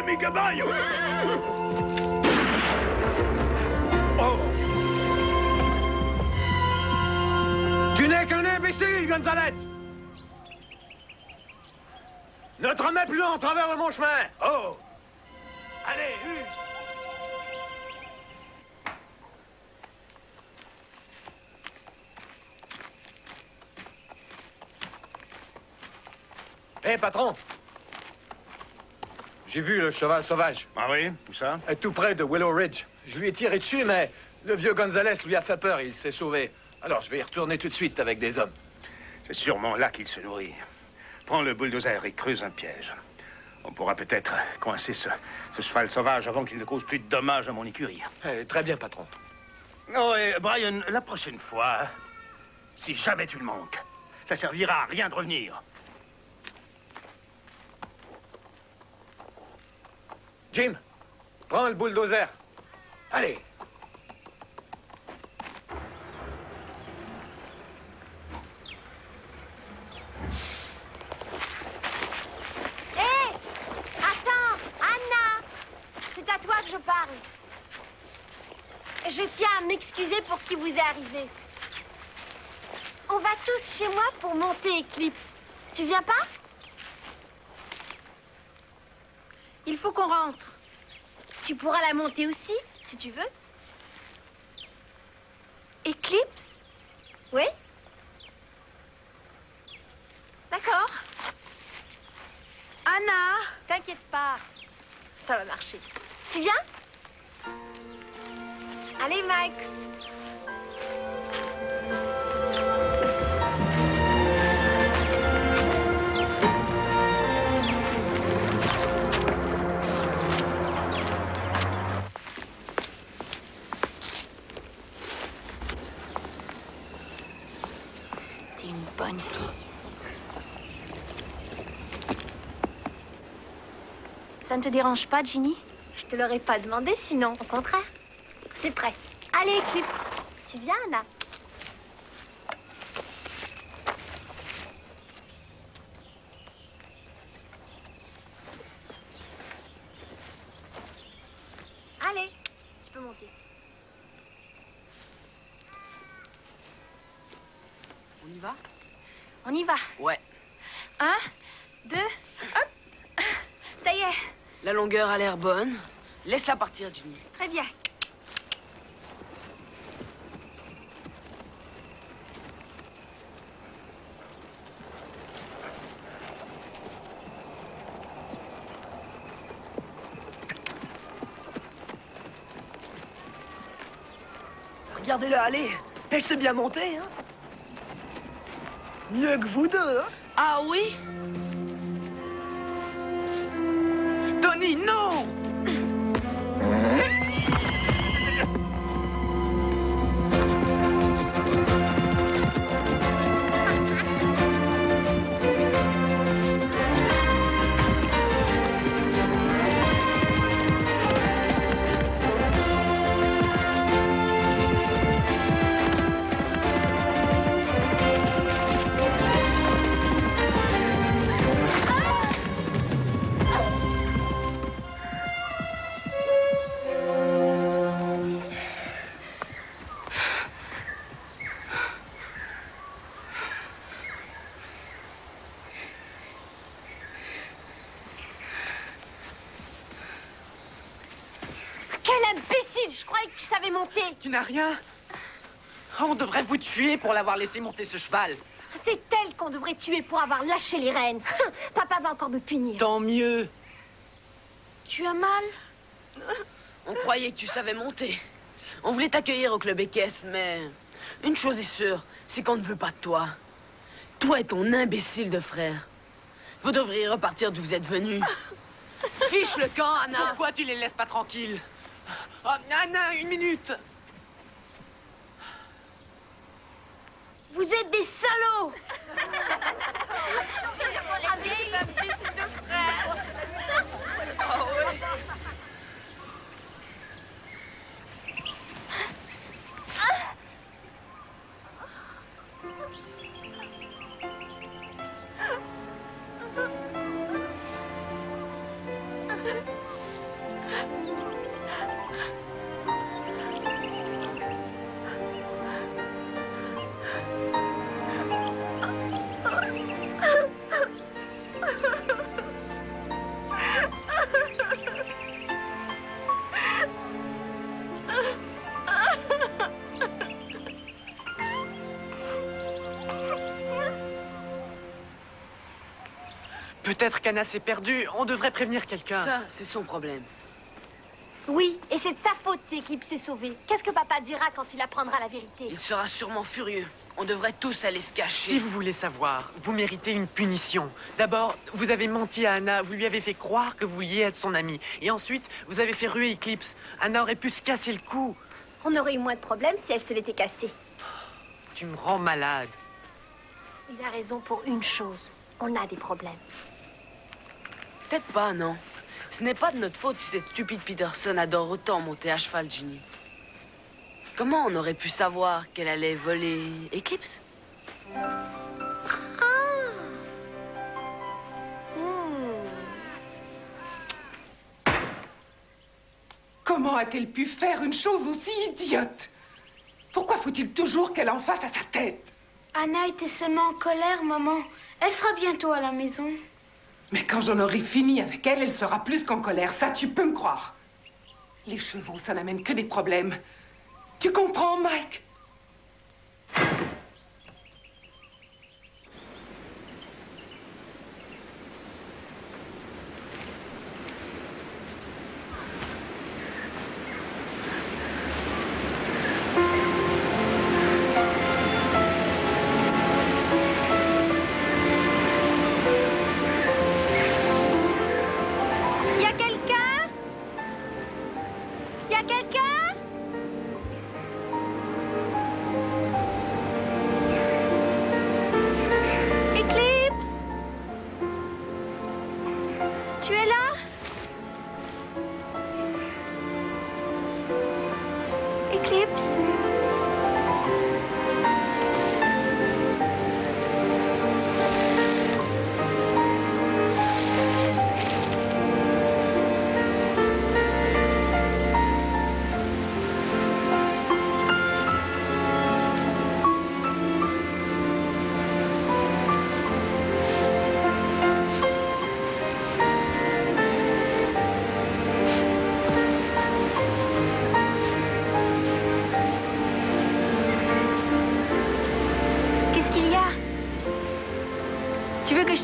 Mi caballo! Oh! Tu n'es qu'un imbécile, Gonzalez! Ne te remets plus en travers de mon chemin! Oh! Allez, use! Hé, patron! J'ai vu le cheval sauvage. Ah oui? Où ça? Tout près de Willow Ridge. Je lui ai tiré dessus, mais le vieux Gonzalez lui a fait peur et il s'est sauvé. Alors, je vais y retourner tout de suite avec des hommes. C'est sûrement là qu'il se nourrit. Prends le bulldozer et creuse un piège. On pourra peut-être coincer ce cheval sauvage avant qu'il ne cause plus de dommages à mon écurie. Très bien, patron. Oh, et Brian, la prochaine fois, si jamais tu le manques, ça servira à rien de revenir. Jim, prends le bulldozer. Allez. Hé! Attends! Anna! C'est à toi que je parle. Je tiens à m'excuser pour ce qui vous est arrivé. On va tous chez moi pour monter Eclipse. Tu viens pas? Il faut qu'on rentre. Tu pourras la monter aussi, si tu veux. Eclipse? Oui? D'accord. Anna, t'inquiète pas. Ça va marcher. Tu viens? Allez, Mike. T'es une bonne fille. Ça ne te dérange pas, Ginny? Je te l'aurais pas demandé sinon, au contraire. C'est prêt. Allez, Eclipse. Tu viens, Anna? Allez, tu peux monter. On y va? On y va. Ouais. 1, 2, hop. Ça y est. La longueur a l'air bonne. Laisse-la partir, Ginny. Très bien. Regardez-la aller. Elle s'est bien montée, hein. Mieux que vous deux, hein. Ah oui? Tony, non! Quel imbécile! Je croyais que tu savais monter. Tu n'as rien? On devrait vous tuer pour l'avoir laissé monter ce cheval. C'est elle qu'on devrait tuer pour avoir lâché les rênes. Papa va encore me punir. Tant mieux. Tu as mal? On croyait que tu savais monter. On voulait t'accueillir au club équestre, mais une chose est sûre, c'est qu'on ne veut pas de toi. Toi et ton imbécile de frère. Vous devriez repartir d'où vous êtes venus. Fiche le camp, Anna. Pourquoi tu les laisses pas tranquilles? Oh, Anna, une minute. Vous êtes des salauds! Peut-être qu'Anna s'est perdue. On devrait prévenir quelqu'un. Ça, c'est son problème. Oui, et c'est de sa faute si Eclipse s'est sauvée. Qu'est-ce que papa dira quand il apprendra la vérité? Il sera sûrement furieux. On devrait tous aller se cacher. Si vous voulez savoir, vous méritez une punition. D'abord, vous avez menti à Anna, vous lui avez fait croire que vous vouliez être son amie. Et ensuite, vous avez fait ruer Eclipse. Anna aurait pu se casser le cou. On aurait eu moins de problèmes si elle se l'était cassée. Tu me rends malade. Il a raison pour une chose. On a des problèmes. Peut-être pas, non. Ce n'est pas de notre faute si cette stupide Peterson adore autant monter à cheval, Ginny. Comment on aurait pu savoir qu'elle allait voler Eclipse? Comment a-t-elle pu faire une chose aussi idiote? Pourquoi faut-il toujours qu'elle en fasse à sa tête? Anna était seulement en colère, maman. Elle sera bientôt à la maison. Mais quand j'en aurai fini avec elle, elle sera plus qu'en colère. Ça, tu peux me croire. Les chevaux, ça n'amène que des problèmes. Tu comprends, Mike?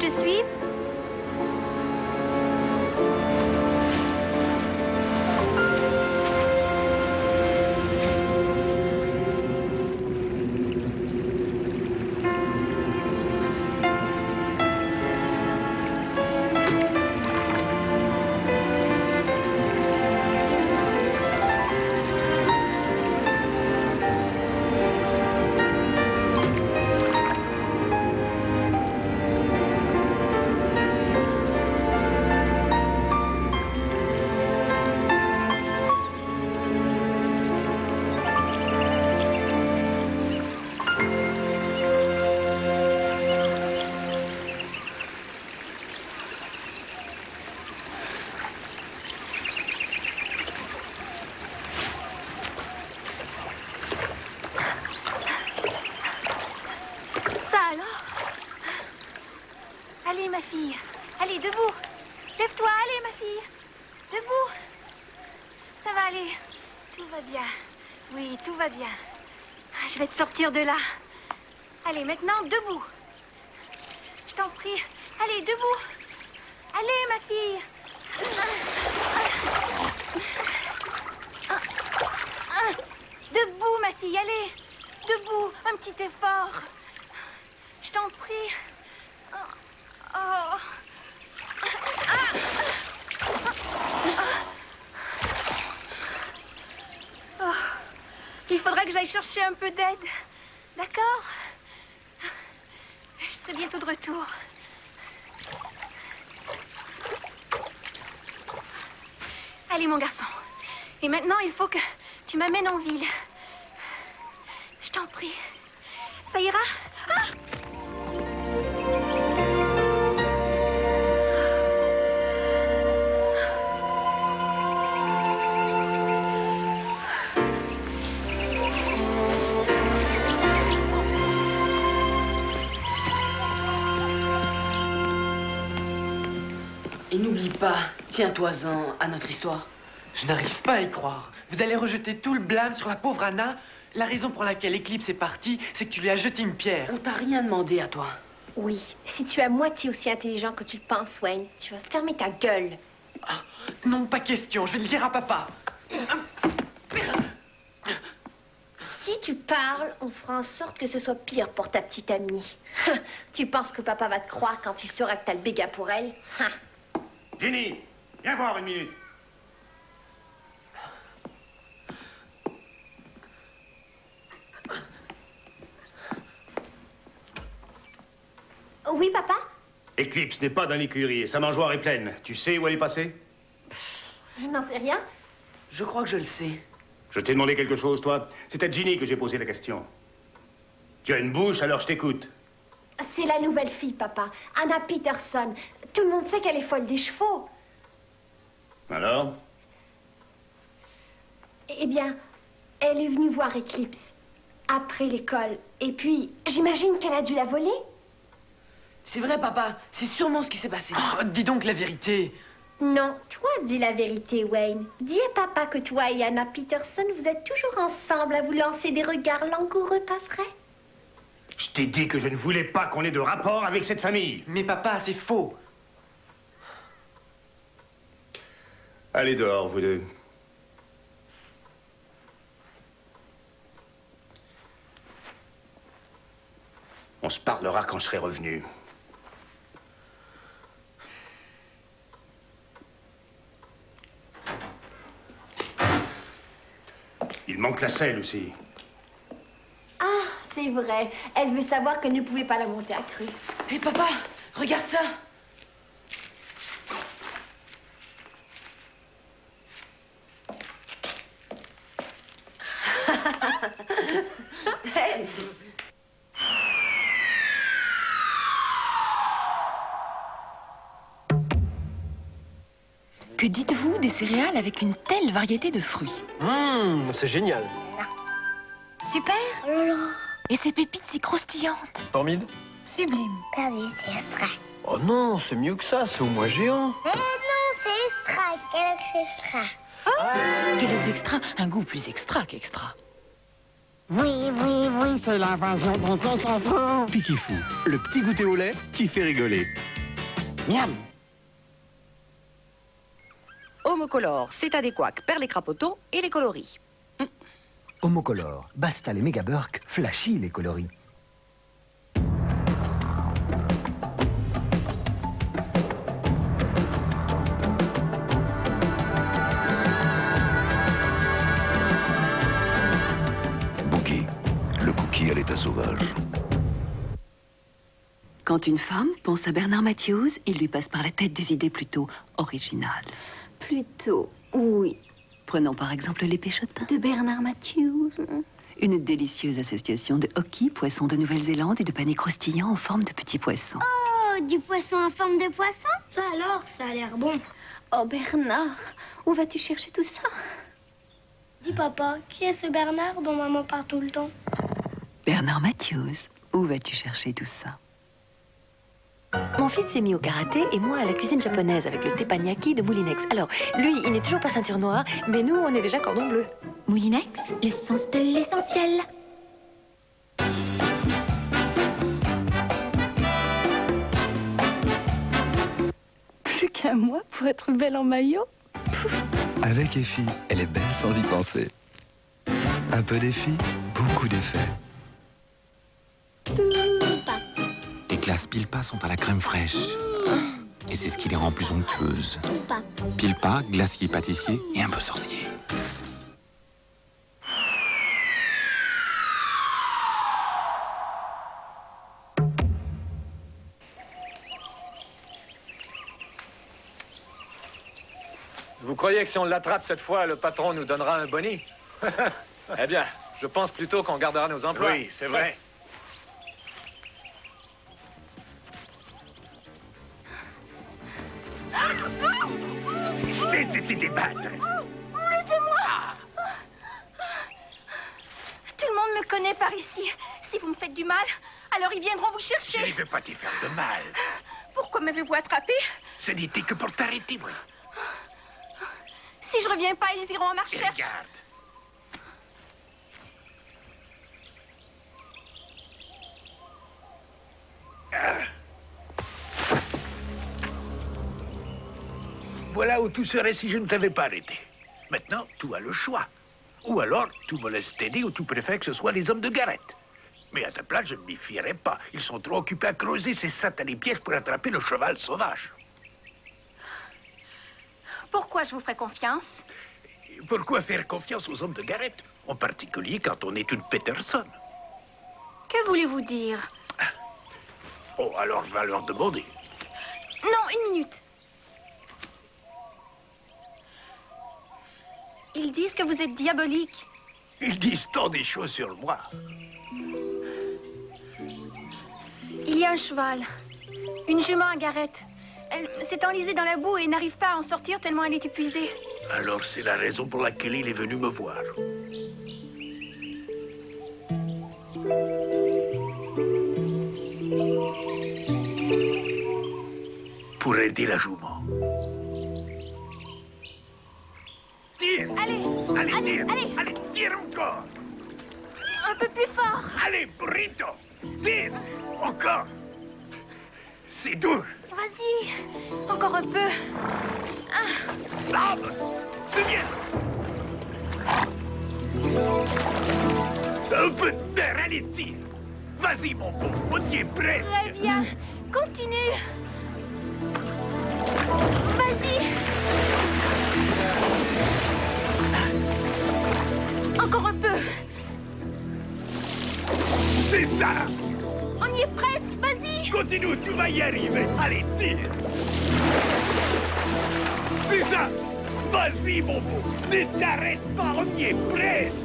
te suive? Allez, ma fille. Allez, debout. Lève-toi, allez, ma fille. Debout. Ça va aller. Tout va bien. Oui, tout va bien. Je vais te sortir de là. Allez, maintenant, debout. Je t'en prie. Allez, debout. Allez, ma fille. Debout, ma fille, allez. Debout, un petit effort. Je t'en prie. Oh. Oh. Il faudra que j'aille chercher un peu d'aide. D'accord? Je serai bientôt de retour. Allez, mon garçon. Et maintenant, il faut que tu m'amènes en ville. Je t'en prie. Ça ira? Ah! Et n'oublie pas, tiens-toi-en à notre histoire. Je n'arrive pas à y croire. Vous allez rejeter tout le blâme sur la pauvre Anna. La raison pour laquelle Eclipse est partie, c'est que tu lui as jeté une pierre. On t'a rien demandé à toi. Oui, si tu es à moitié aussi intelligent que tu le penses, Wayne, tu vas fermer ta gueule. Ah, non, pas question. Je vais le dire à papa. Si tu parles, on fera en sorte que ce soit pire pour ta petite amie. Tu penses que papa va te croire quand il saura que t'as le béguin pour elle? Jenny, viens voir une minute. Oui, papa? Eclipse n'est pas dans l'écurie et sa mangeoire est pleine. Tu sais où elle est passée? Je n'en sais rien. Je crois que je le sais. Je t'ai demandé quelque chose, toi. C'est à Ginny que j'ai posé la question. Tu as une bouche, alors je t'écoute. C'est la nouvelle fille, papa. Anna Peterson. Tout le monde sait qu'elle est folle des chevaux. Alors? Eh bien, elle est venue voir Eclipse après l'école. Et puis, j'imagine qu'elle a dû la voler. C'est vrai, papa. C'est sûrement ce qui s'est passé. Oh, dis donc la vérité. Non, toi, dis la vérité, Wayne. Dis à papa que toi et Anna Peterson, vous êtes toujours ensemble à vous lancer des regards langoureux, pas vrai? Je t'ai dit que je ne voulais pas qu'on ait de rapport avec cette famille. Mais papa, c'est faux. Allez dehors, vous deux. On se parlera quand je serai revenu. Il manque la selle aussi. Ah, c'est vrai. Elle veut savoir qu'elle ne pouvait pas la monter à cru. Hé, papa, regarde ça. Que dites-vous des céréales avec une telle variété de fruits? C'est génial. Super! Et ces pépites si croustillantes? Formide? Sublime. Perdu, c'est extra. Oh non, c'est mieux que ça, c'est au moins géant. Eh non, c'est extra. Kellogg's extra. Kellogg's Extra, un goût plus extra qu'extra. Oui, oui, oui, c'est l'invasion des Picafous. Pikifou, le petit goûter au lait qui fait rigoler. Miam. Homocolore, c'est adéquat, perd les crapauds et les coloris. Homocolore, basta les mégaburks, flashy les coloris. Boogie, le cookie à l'état sauvage. Quand une femme pense à Bernard Matthews, il lui passe par la tête des idées plutôt originales. Plutôt, oui. Prenons par exemple les Péchotins. De Bernard Matthews. Une délicieuse association de hockey, poissons de Nouvelle-Zélande et de panais croustillants en forme de petits poissons. Oh, du poisson en forme de poisson? Ça alors, ça a l'air bon. Oh Bernard, où vas-tu chercher tout ça? Dis papa, qui est ce Bernard dont maman parle tout le temps? Bernard Matthews, où vas-tu chercher tout ça? Mon fils s'est mis au karaté et moi à la cuisine japonaise avec le teppanyaki de Moulinex. Alors, lui, il n'est toujours pas ceinture noire, mais nous, on est déjà cordon bleu. Moulinex, l'essence de l'essentiel. Plus qu'un mois pour être belle en maillot. Avec Effie, elle est belle sans y penser. Un peu d'Effie, beaucoup d'effets. Les glaces Pilpa sont à la crème fraîche. Et c'est ce qui les rend plus onctueuses. Pilpa, glacier pâtissier et un peu sorcier. Vous croyez que si on l'attrape cette fois, le patron nous donnera un boni? Eh bien, je pense plutôt qu'on gardera nos emplois. Oui, c'est vrai. Cessez de débattre. Laissez-moi! Tout le monde me connaît par ici. Si vous me faites du mal, alors ils viendront vous Je chercher. ne veux pas te faire de mal. Pourquoi m'avez-vous attrapé? Ce n'était que pour t'arrêter, oui. Si je reviens pas, ils iront à ma recherche. Regarde. Voilà où tout serait si je ne t'avais pas arrêté. Maintenant, tu as le choix. Ou alors, tu me laisses t'aider ou tu préfères que ce soit les hommes de Garrett. Mais à ta place, je ne m'y fierai pas. Ils sont trop occupés à creuser ces satanés pièges pour attraper le cheval sauvage. Pourquoi je vous ferai confiance? Pourquoi faire confiance aux hommes de Garrett? En particulier quand on est une Peterson. Que voulez-vous dire? Oh, alors va leur demander. Non, une minute. Ils disent que vous êtes diabolique. Ils disent tant des choses sur moi. Il y a un cheval. Une jument à Garrett. Elle s'est enlisée dans la boue et n'arrive pas à en sortir tellement elle est épuisée. Alors c'est la raison pour laquelle il est venu me voir. Pour aider la jument. Tire! Allez! Allez, tire! Allez! Allez, tire encore! Un peu plus fort! Allez, burrito! Tire! Encore! C'est dur! Vas-y! Encore un peu! Vamos! C'est bien! Un peu de mer, allez, tire! Vas-y, mon beau, on y est presque! Très bien! Continue! Vas-y! Encore un peu! C'est ça! On y est presque! Vas-y! Continue, tu vas y arriver! Allez, tire! C'est ça! Vas-y, mon beau! Ne t'arrête pas, on y est presque!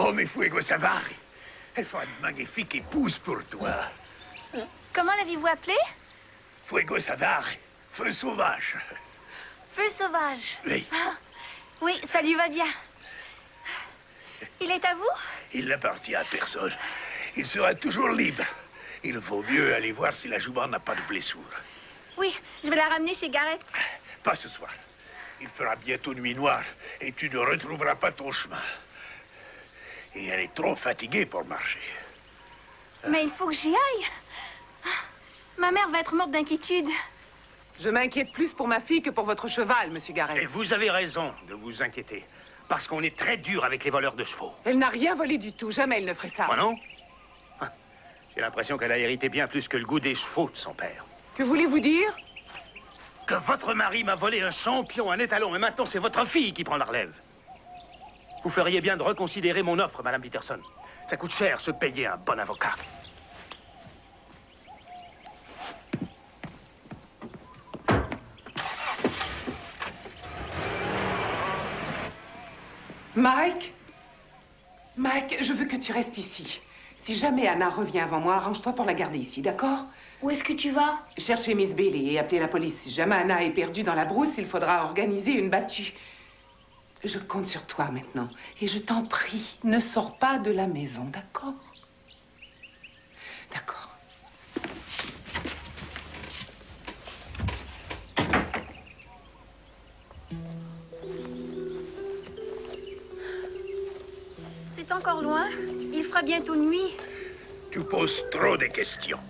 Oh, mais Fuego Savare! Elle fera une magnifique épouse pour toi. Comment l'avez-vous appelé? Fuego Savare, feu sauvage. Feu sauvage. Oui. Ah, oui, ça lui va bien. Il est à vous? Il n'appartient à personne. Il sera toujours libre. Il vaut mieux aller voir si la jument n'a pas de blessure. Oui, je vais la ramener chez Garrett. Pas ce soir. Il fera bientôt nuit noire et tu ne retrouveras pas ton chemin. Et elle est trop fatiguée pour marcher. Mais il faut que j'y aille. Ma mère va être morte d'inquiétude. Je m'inquiète plus pour ma fille que pour votre cheval, monsieur Garrett. Et vous avez raison de vous inquiéter. Parce qu'on est très dur avec les voleurs de chevaux. Elle n'a rien volé du tout. Jamais elle ne ferait ça. Moi non? J'ai l'impression qu'elle a hérité bien plus que le goût des chevaux de son père. Que voulez-vous dire? Que votre mari m'a volé un champion, un étalon, et maintenant c'est votre fille qui prend la relève. Vous feriez bien de reconsidérer mon offre, Madame Peterson. Ça coûte cher se payer un bon avocat. Mike? Mike, je veux que tu restes ici. Si jamais Anna revient avant moi, arrange-toi pour la garder ici, d'accord? Où est-ce que tu vas? Chercher Miss Bailey et appeler la police. Si jamais Anna est perdue dans la brousse, il faudra organiser une battue. Je compte sur toi maintenant. Et je t'en prie, ne sors pas de la maison, d'accord? D'accord. C'est encore loin. Il fera bientôt nuit. Tu poses trop de questions.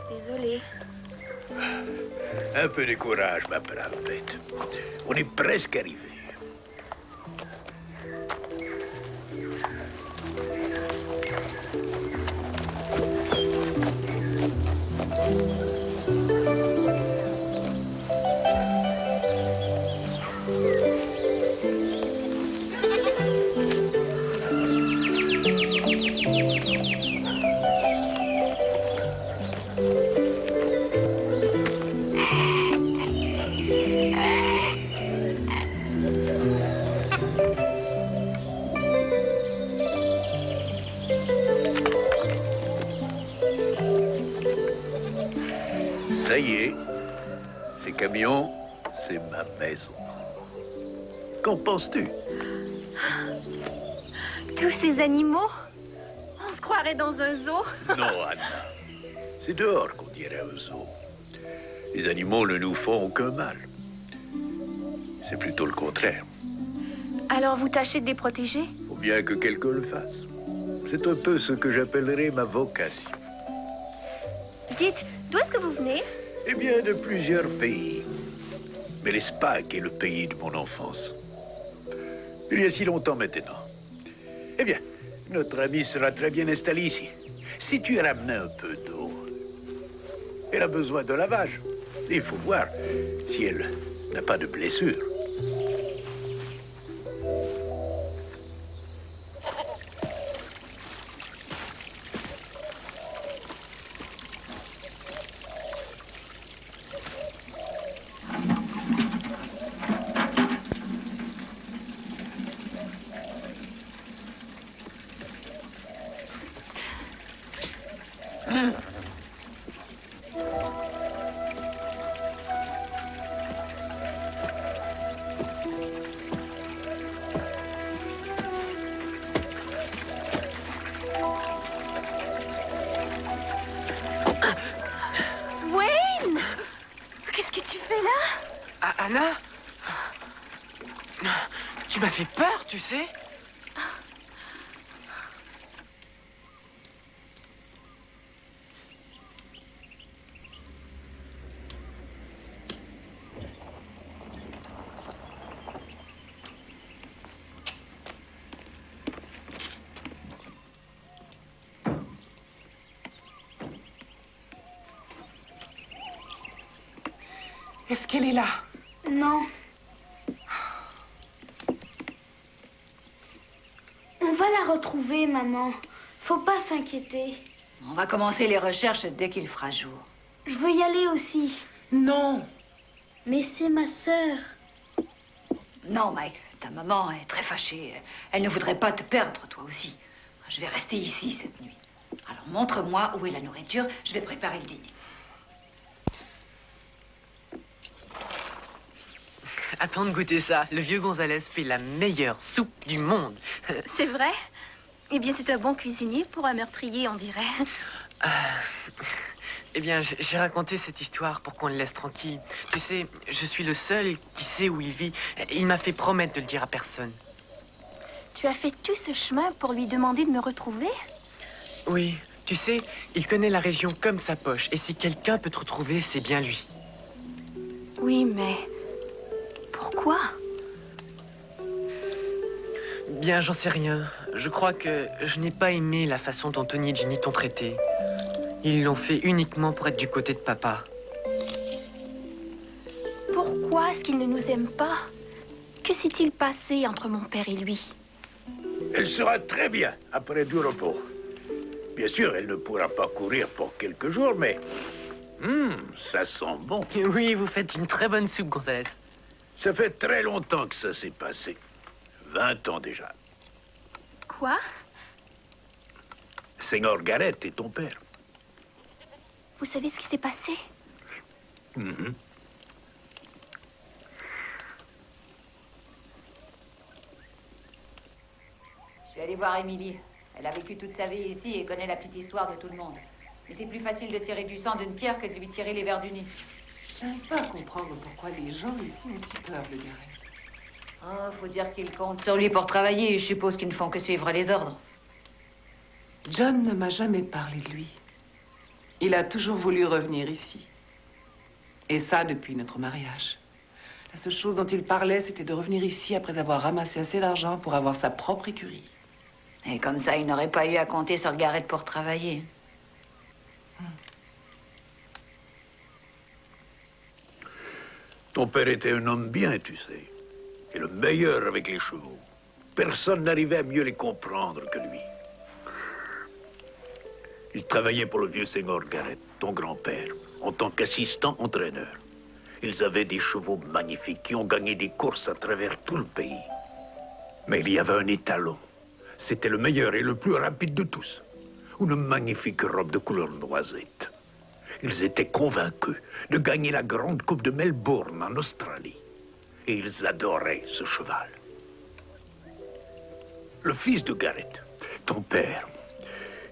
Désolée. Un peu de courage, ma brave bête. On est presque arrivé. Ça y est, ces camions, c'est ma maison. Qu'en penses-tu? Tous ces animaux? On se croirait dans un zoo. Non, Anna. C'est dehors qu'on dirait un zoo. Les animaux ne nous font aucun mal. C'est plutôt le contraire. Alors vous tâchez de les protéger? Faut bien que quelqu'un le fasse. C'est un peu ce que j'appellerais ma vocation. Dites, d'où est-ce que vous venez? Eh bien, de plusieurs pays. Mais l'Espagne est le pays de mon enfance. Il y a si longtemps maintenant. Eh bien, notre amie sera très bien installée ici. Si tu ramenais un peu d'eau, elle a besoin de lavage. Il faut voir si elle n'a pas de blessure. Wayne! Qu'est-ce que tu fais là? Ah, Anna? Tu m'as fait peur, tu sais? Est-ce qu'elle est là? Non. On va la retrouver, maman. Faut pas s'inquiéter. On va commencer les recherches dès qu'il fera jour. Je veux y aller aussi. Non. Mais c'est ma sœur. Non, Mike, ta maman est très fâchée. Elle ne voudrait pas te perdre, toi aussi. Je vais rester ici cette nuit. Alors montre-moi où est la nourriture, je vais préparer le dîner. attends de goûter ça. Le vieux Gonzalez fait la meilleure soupe du monde. C'est vrai? Eh bien, c'est un bon cuisinier pour un meurtrier, on dirait. Eh bien, j'ai raconté cette histoire pour qu'on le laisse tranquille. Tu sais, je suis le seul qui sait où il vit. Il m'a fait promettre de le dire à personne. Tu as fait tout ce chemin pour lui demander de me retrouver? Oui, tu sais, il connaît la région comme sa poche. Et si quelqu'un peut te retrouver, c'est bien lui. Oui, mais... pourquoi? Bien, j'en sais rien. Je crois que je n'ai pas aimé la façon dont Tony et Ginny t'ont traité. Ils l'ont fait uniquement pour être du côté de papa. Pourquoi est-ce qu'il ne nous aime pas? Que s'est-il passé entre mon père et lui? Elle sera très bien après du repos. Bien sûr, elle ne pourra pas courir pour quelques jours, mais... ça sent bon. Oui, vous faites une très bonne soupe, Gonzalez. Ça fait très longtemps que ça s'est passé. 20 ans déjà. Quoi? Seigneur Garrett est ton père. Vous savez ce qui s'est passé? Je suis allée voir Émilie. Elle a vécu toute sa vie ici et connaît la petite histoire de tout le monde. Mais c'est plus facile de tirer du sang d'une pierre que de lui tirer les vers du nez. J'arrive pas à comprendre pourquoi les gens ici ont si peur de Garrett. Oh, faut dire qu'ils comptent sur lui pour travailler et je suppose qu'ils ne font que suivre les ordres. John ne m'a jamais parlé de lui. Il a toujours voulu revenir ici. Et ça, depuis notre mariage. La seule chose dont il parlait, c'était de revenir ici après avoir ramassé assez d'argent pour avoir sa propre écurie. Et comme ça, il n'aurait pas eu à compter sur Garrett pour travailler. Ton père était un homme bien, tu sais. Et le meilleur avec les chevaux. Personne n'arrivait à mieux les comprendre que lui. Il travaillait pour le vieux Seigneur Garrett, ton grand-père, en tant qu'assistant-entraîneur. Ils avaient des chevaux magnifiques qui ont gagné des courses à travers tout le pays. Mais il y avait un étalon. C'était le meilleur et le plus rapide de tous. Une magnifique robe de couleur noisette. Ils étaient convaincus de gagner la grande coupe de Melbourne en Australie. Et ils adoraient ce cheval. Le fils de Garrett, ton père,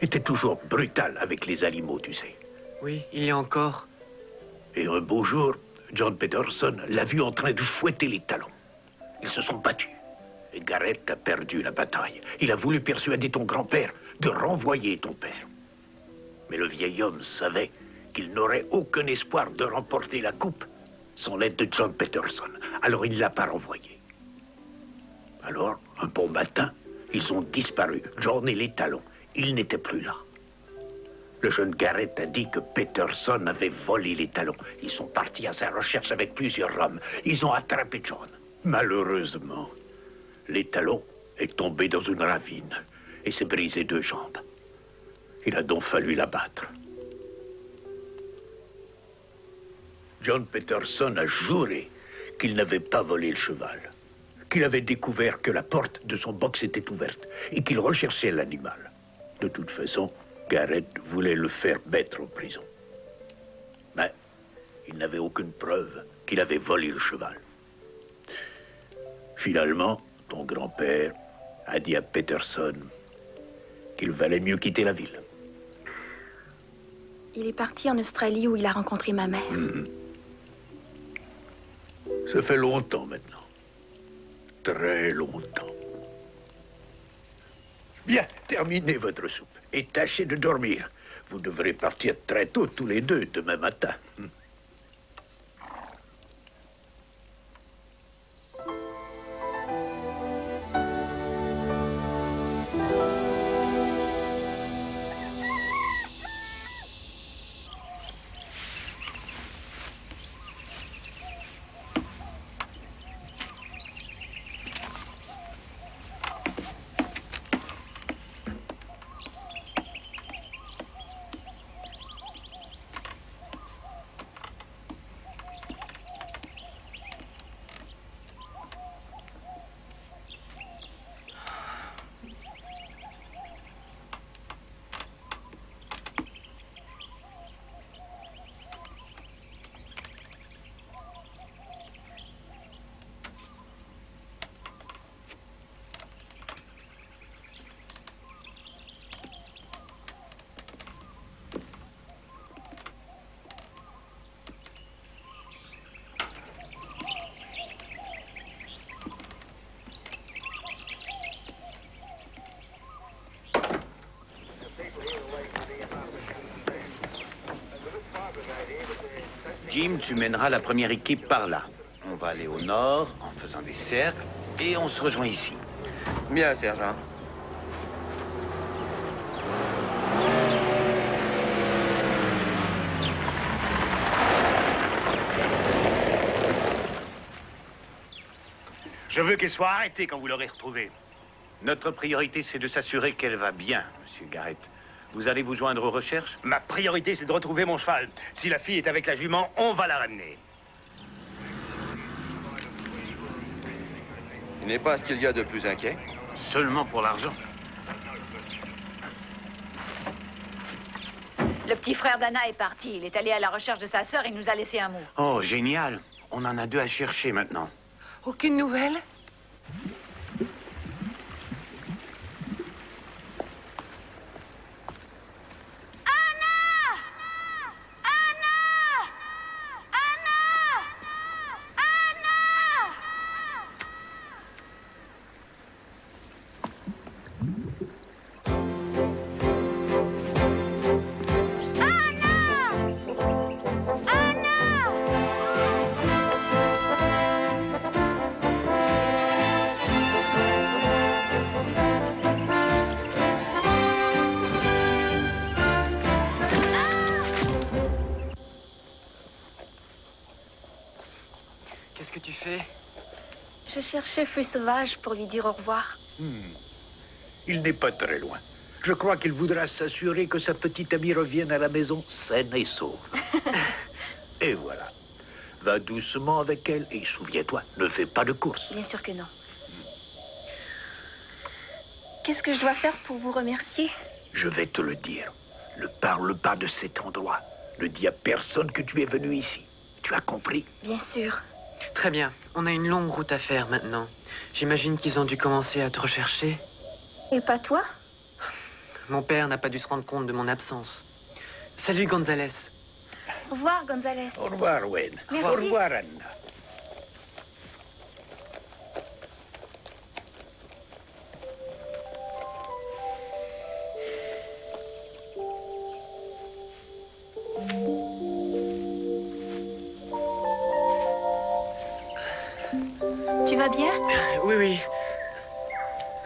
était toujours brutal avec les animaux, tu sais. Oui, il y a encore. Et un beau jour, John Peterson l'a vu en train de fouetter les talons. Ils se sont battus. Et Garrett a perdu la bataille. Il a voulu persuader ton grand-père de renvoyer ton père. Mais le vieil homme savait qu'il n'aurait aucun espoir de remporter la coupe sans l'aide de John Peterson. Alors il ne l'a pas renvoyé. Alors, un bon matin, ils ont disparu, John et les talons. Ils n'étaient plus là. Le jeune Garrett a dit que Peterson avait volé les talons. Ils sont partis à sa recherche avec plusieurs hommes. Ils ont attrapé John. Malheureusement, les talons est tombé dans une ravine et s'est brisé 2 jambes. Il a donc fallu l'abattre. John Peterson a juré qu'il n'avait pas volé le cheval, qu'il avait découvert que la porte de son box était ouverte et qu'il recherchait l'animal. De toute façon, Garrett voulait le faire mettre en prison. Mais il n'avait aucune preuve qu'il avait volé le cheval. Finalement, ton grand-père a dit à Peterson qu'il valait mieux quitter la ville. Il est parti en Australie où il a rencontré ma mère. Ça fait longtemps maintenant. Très longtemps. Bien, terminez votre soupe et tâchez de dormir. Vous devrez partir très tôt tous les deux demain matin. Jim, tu mèneras la première équipe par là. On va aller au nord en faisant des cercles et on se rejoint ici. Bien, sergent. Je veux qu'elle soit arrêtée quand vous l'aurez retrouvée. Notre priorité, c'est de s'assurer qu'elle va bien, Monsieur Garrett. Vous allez vous joindre aux recherches? Ma priorité, c'est de retrouver mon cheval. Si la fille est avec la jument, on va la ramener. Il n'est pas ce qu'il y a de plus inquiet. Seulement pour l'argent. Le petit frère d'Anna est parti. Il est allé à la recherche de sa sœur et nous a laissé un mot. Oh, génial. On en a 2 à chercher maintenant. Aucune nouvelle? Qu'est-ce que tu fais? Je cherchais Feu Sauvage pour lui dire au revoir. Il n'est pas très loin. Je crois qu'il voudra s'assurer que sa petite amie revienne à la maison saine et sauve. Et voilà. Va doucement avec elle et souviens-toi, ne fais pas de course. Bien sûr que non. Qu'est-ce que je dois faire pour vous remercier? Je vais te le dire. Ne parle pas de cet endroit. Ne dis à personne que tu es venu ici. Tu as compris? Bien sûr. Très bien. On a une longue route à faire maintenant. J'imagine qu'ils ont dû commencer à te rechercher. Et pas toi? Mon père n'a pas dû se rendre compte de mon absence. Salut, Gonzalez. Au revoir, Gonzalez. Au revoir, Wayne. Merci. Au revoir, Anna. Tu vas bien? Oui, oui.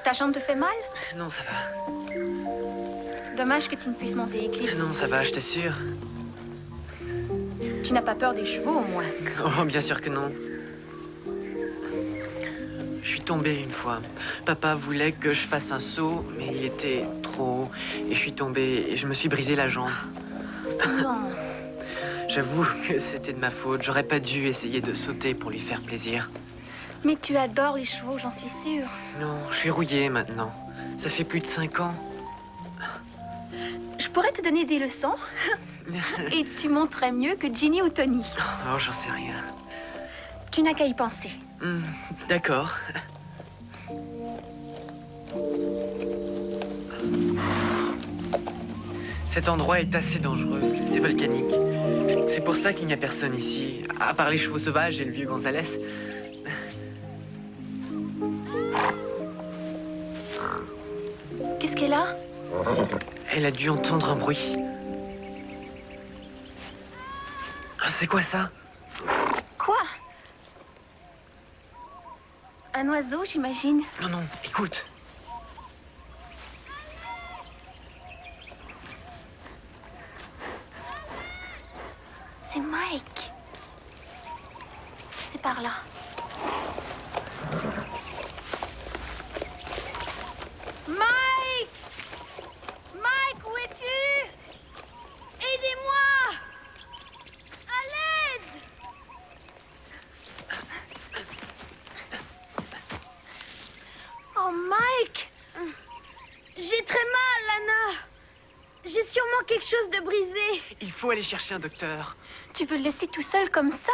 Ta jambe te fait mal? Non, ça va. Dommage que tu ne puisses monter Eclipse. Non, ça va, je t'assure. Tu n'as pas peur des chevaux, au moins? Oh, bien sûr que non. Je suis tombé une fois. Papa voulait que je fasse un saut, mais il était trop haut. Et je suis tombé et je me suis brisé la jambe. Non. J'avoue que c'était de ma faute. J'aurais pas dû essayer de sauter pour lui faire plaisir. Mais tu adores les chevaux, j'en suis sûre. Non, je suis rouillé maintenant. Ça fait plus de 5 ans. Je pourrais te donner des leçons. Et tu monterais mieux que Ginny ou Tony. Oh, j'en sais rien. Tu n'as qu'à y penser. D'accord. Cet endroit est assez dangereux. C'est volcanique. C'est pour ça qu'il n'y a personne ici, à part les chevaux sauvages et le vieux Gonzalez. Qu'est-ce qu'elle a? Elle a dû entendre un bruit. Ah, c'est quoi ça? Quoi? Un oiseau, j'imagine. Non, non, écoute. C'est Mike. C'est par là. Mike! Mike, où es-tu? Aidez-moi! À l'aide! Oh, Mike! J'ai très mal, Lana. J'ai sûrement quelque chose de brisé. Il faut aller chercher un docteur. Tu veux le laisser tout seul comme ça?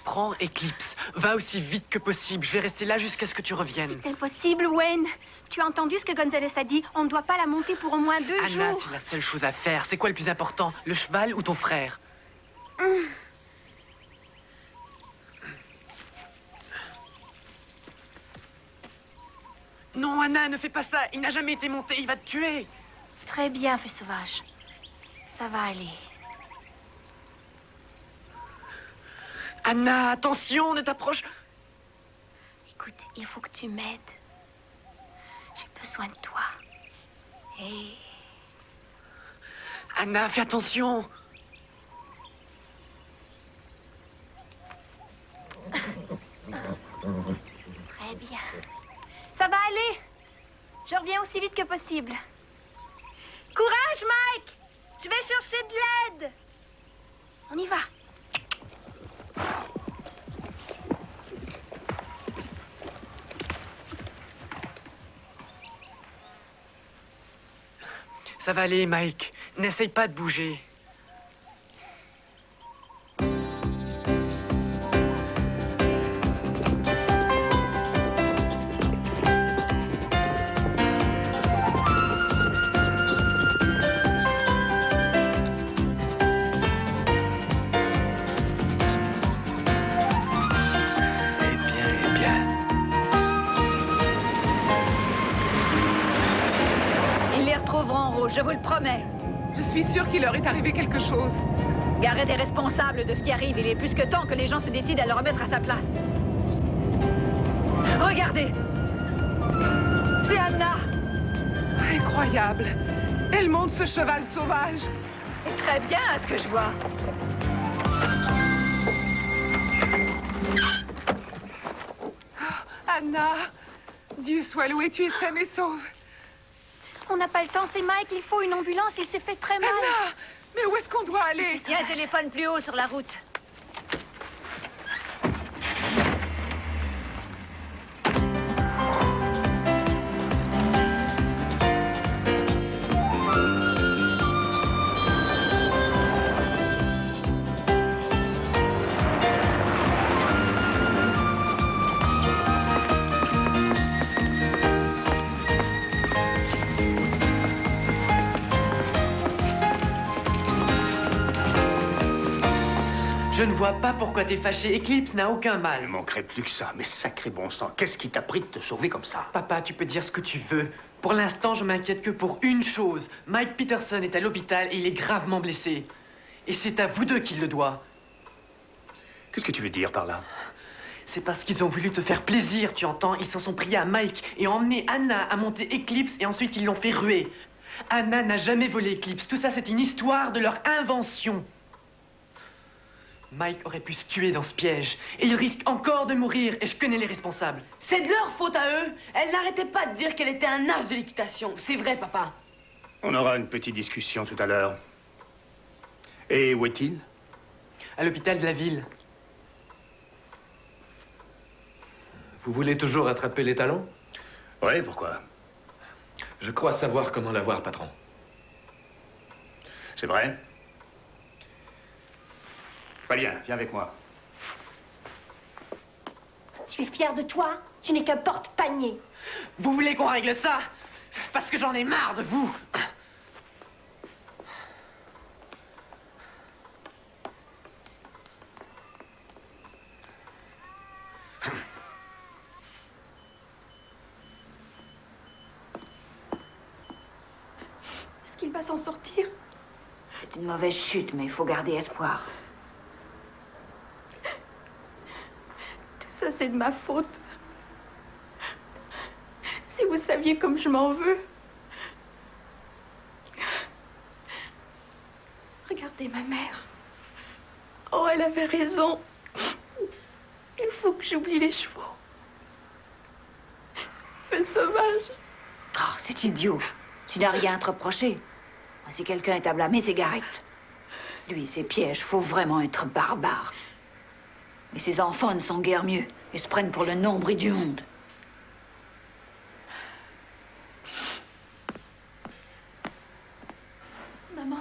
Prends Eclipse. Va aussi vite que possible. Je vais rester là jusqu'à ce que tu reviennes. C'est impossible, Wayne. Tu as entendu ce que Gonzalez a dit? On ne doit pas la monter pour au moins 2 jours. Anna, c'est la seule chose à faire. C'est quoi le plus important? Le cheval ou ton frère? Non, Anna, ne fais pas ça. Il n'a jamais été monté. Il va te tuer. Très bien, Feu Sauvage. Ça va aller. Anna, attention, ne t'approche... Écoute, il faut que tu m'aides. J'ai besoin de toi. Et... Anna, fais attention. Très bien. Ça va aller. Je reviens aussi vite que possible. Courage, Mike! Je vais chercher de l'aide. On y va. Ça va aller, Mike. N'essaye pas de bouger. Je vous le promets. Je suis sûre qu'il leur est arrivé quelque chose. Garrett est responsable de ce qui arrive. Il est plus que temps que les gens se décident à le remettre à sa place. Regardez! C'est Anna! Incroyable! Elle monte ce cheval sauvage. Et très bien, à ce que je vois. Anna! Dieu soit loué, tu es saine et sauve. On n'a pas le temps, c'est Mike, il faut une ambulance, il s'est fait très mal. Anna! Mais où est-ce qu'on doit aller? Il y a un téléphone plus haut sur la route. Je ne vois pas pourquoi t'es fâché. Eclipse n'a aucun mal. Il ne manquerait plus que ça. Mais sacré bon sang, qu'est-ce qui t'a pris de te sauver comme ça? Papa, tu peux dire ce que tu veux. Pour l'instant, je m'inquiète que pour une chose. Mike Peterson est à l'hôpital et il est gravement blessé. Et c'est à vous deux qu'il le doit. Qu'est-ce que tu veux dire par là? C'est parce qu'ils ont voulu te faire plaisir, tu entends? Ils s'en sont pris à Mike et ont emmené Anna à monter Eclipse et ensuite ils l'ont fait ruer. Anna n'a jamais volé Eclipse. Tout ça, c'est une histoire de leur invention. Mike aurait pu se tuer dans ce piège. Et il risque encore de mourir, et je connais les responsables. C'est de leur faute à eux. Elle n'arrêtait pas de dire qu'elle était un as de l'équitation. C'est vrai, papa. On aura une petite discussion tout à l'heure. Et où est-il? À l'hôpital de la ville. Vous voulez toujours attraper les talons? Oui, pourquoi? Je crois savoir comment l'avoir, patron. C'est vrai? Très bien, viens avec moi. Tu es fier de toi? Tu n'es qu'un porte-panier. Vous voulez qu'on règle ça? Parce que j'en ai marre de vous. Est-ce qu'il va s'en sortir? C'est une mauvaise chute, mais il faut garder espoir. Ça, c'est de ma faute. Si vous saviez comme je m'en veux. Regardez ma mère. Oh, elle avait raison. Il faut que j'oublie les chevaux. Feu sauvage. Oh, c'est idiot. Tu n'as rien à te reprocher. Si quelqu'un est à blâmer, c'est Garrett. Lui, ses pièges, faut vraiment être barbare. Mais ces enfants ne sont guère mieux. Ils se prennent pour le nombril du monde. Maman,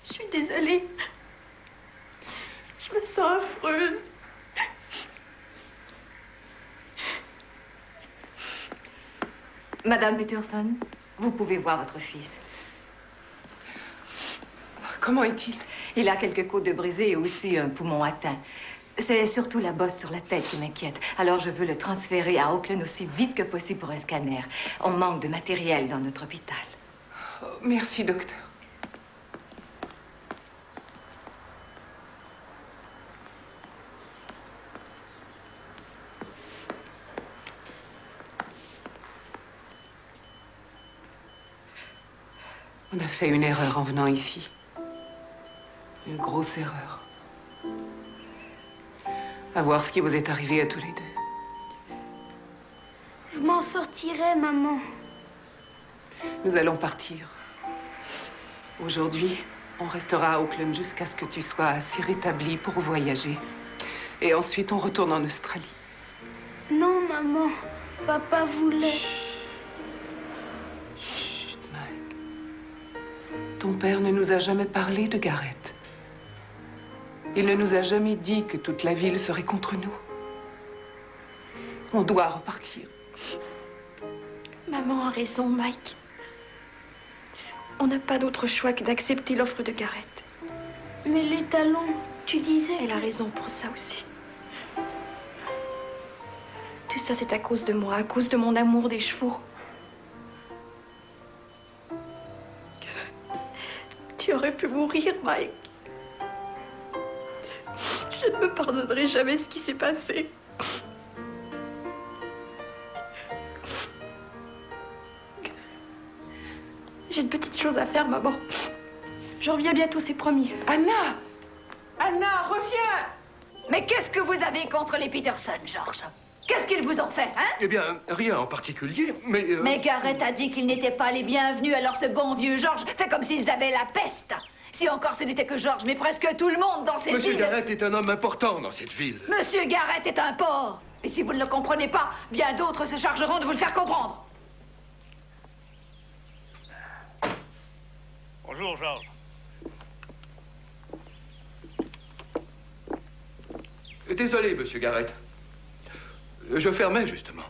je suis désolée. Je me sens affreuse. Madame Peterson, vous pouvez voir votre fils. Comment est-il? Il a quelques côtes de brisées et aussi un poumon atteint. C'est surtout la bosse sur la tête qui m'inquiète. Alors je veux le transférer à Oakland aussi vite que possible pour un scanner. On manque de matériel dans notre hôpital. Oh, merci, docteur. On a fait une erreur en venant ici. Une grosse erreur. À voir ce qui vous est arrivé à tous les deux. Je m'en sortirai, maman. Nous allons partir. Aujourd'hui, on restera à Auckland jusqu'à ce que tu sois assez rétabli pour voyager. Et ensuite, on retourne en Australie. Non, maman. Papa voulait... Chut, Mike. Ton père ne nous a jamais parlé de Garrett. Il ne nous a jamais dit que toute la ville serait contre nous. On doit repartir. Maman a raison, Mike. On n'a pas d'autre choix que d'accepter l'offre de Garrett. Mais les talons, tu disais... Elle a raison pour ça aussi. Tout ça, c'est à cause de moi, à cause de mon amour des chevaux. Tu aurais pu mourir, Mike. Je ne me pardonnerai jamais ce qui s'est passé. J'ai une petite chose à faire, maman. Je reviens bientôt, c'est promis. Anna! Anna, reviens! Mais qu'est-ce que vous avez contre les Peterson, George? Qu'est-ce qu'ils vous ont fait, hein? Eh bien, rien en particulier, mais... Mais Garrett a dit qu'ils n'étaient pas les bienvenus, alors ce bon vieux George fait comme s'ils avaient la peste. Si encore ce n'était que George, mais presque tout le monde dans cette Monsieur ville... Garrett est un homme important dans cette ville. Monsieur Garrett est un porc. Et si vous ne le comprenez pas, bien d'autres se chargeront de vous le faire comprendre. Bonjour, George. Désolé, monsieur Garrett. Je fermais, justement.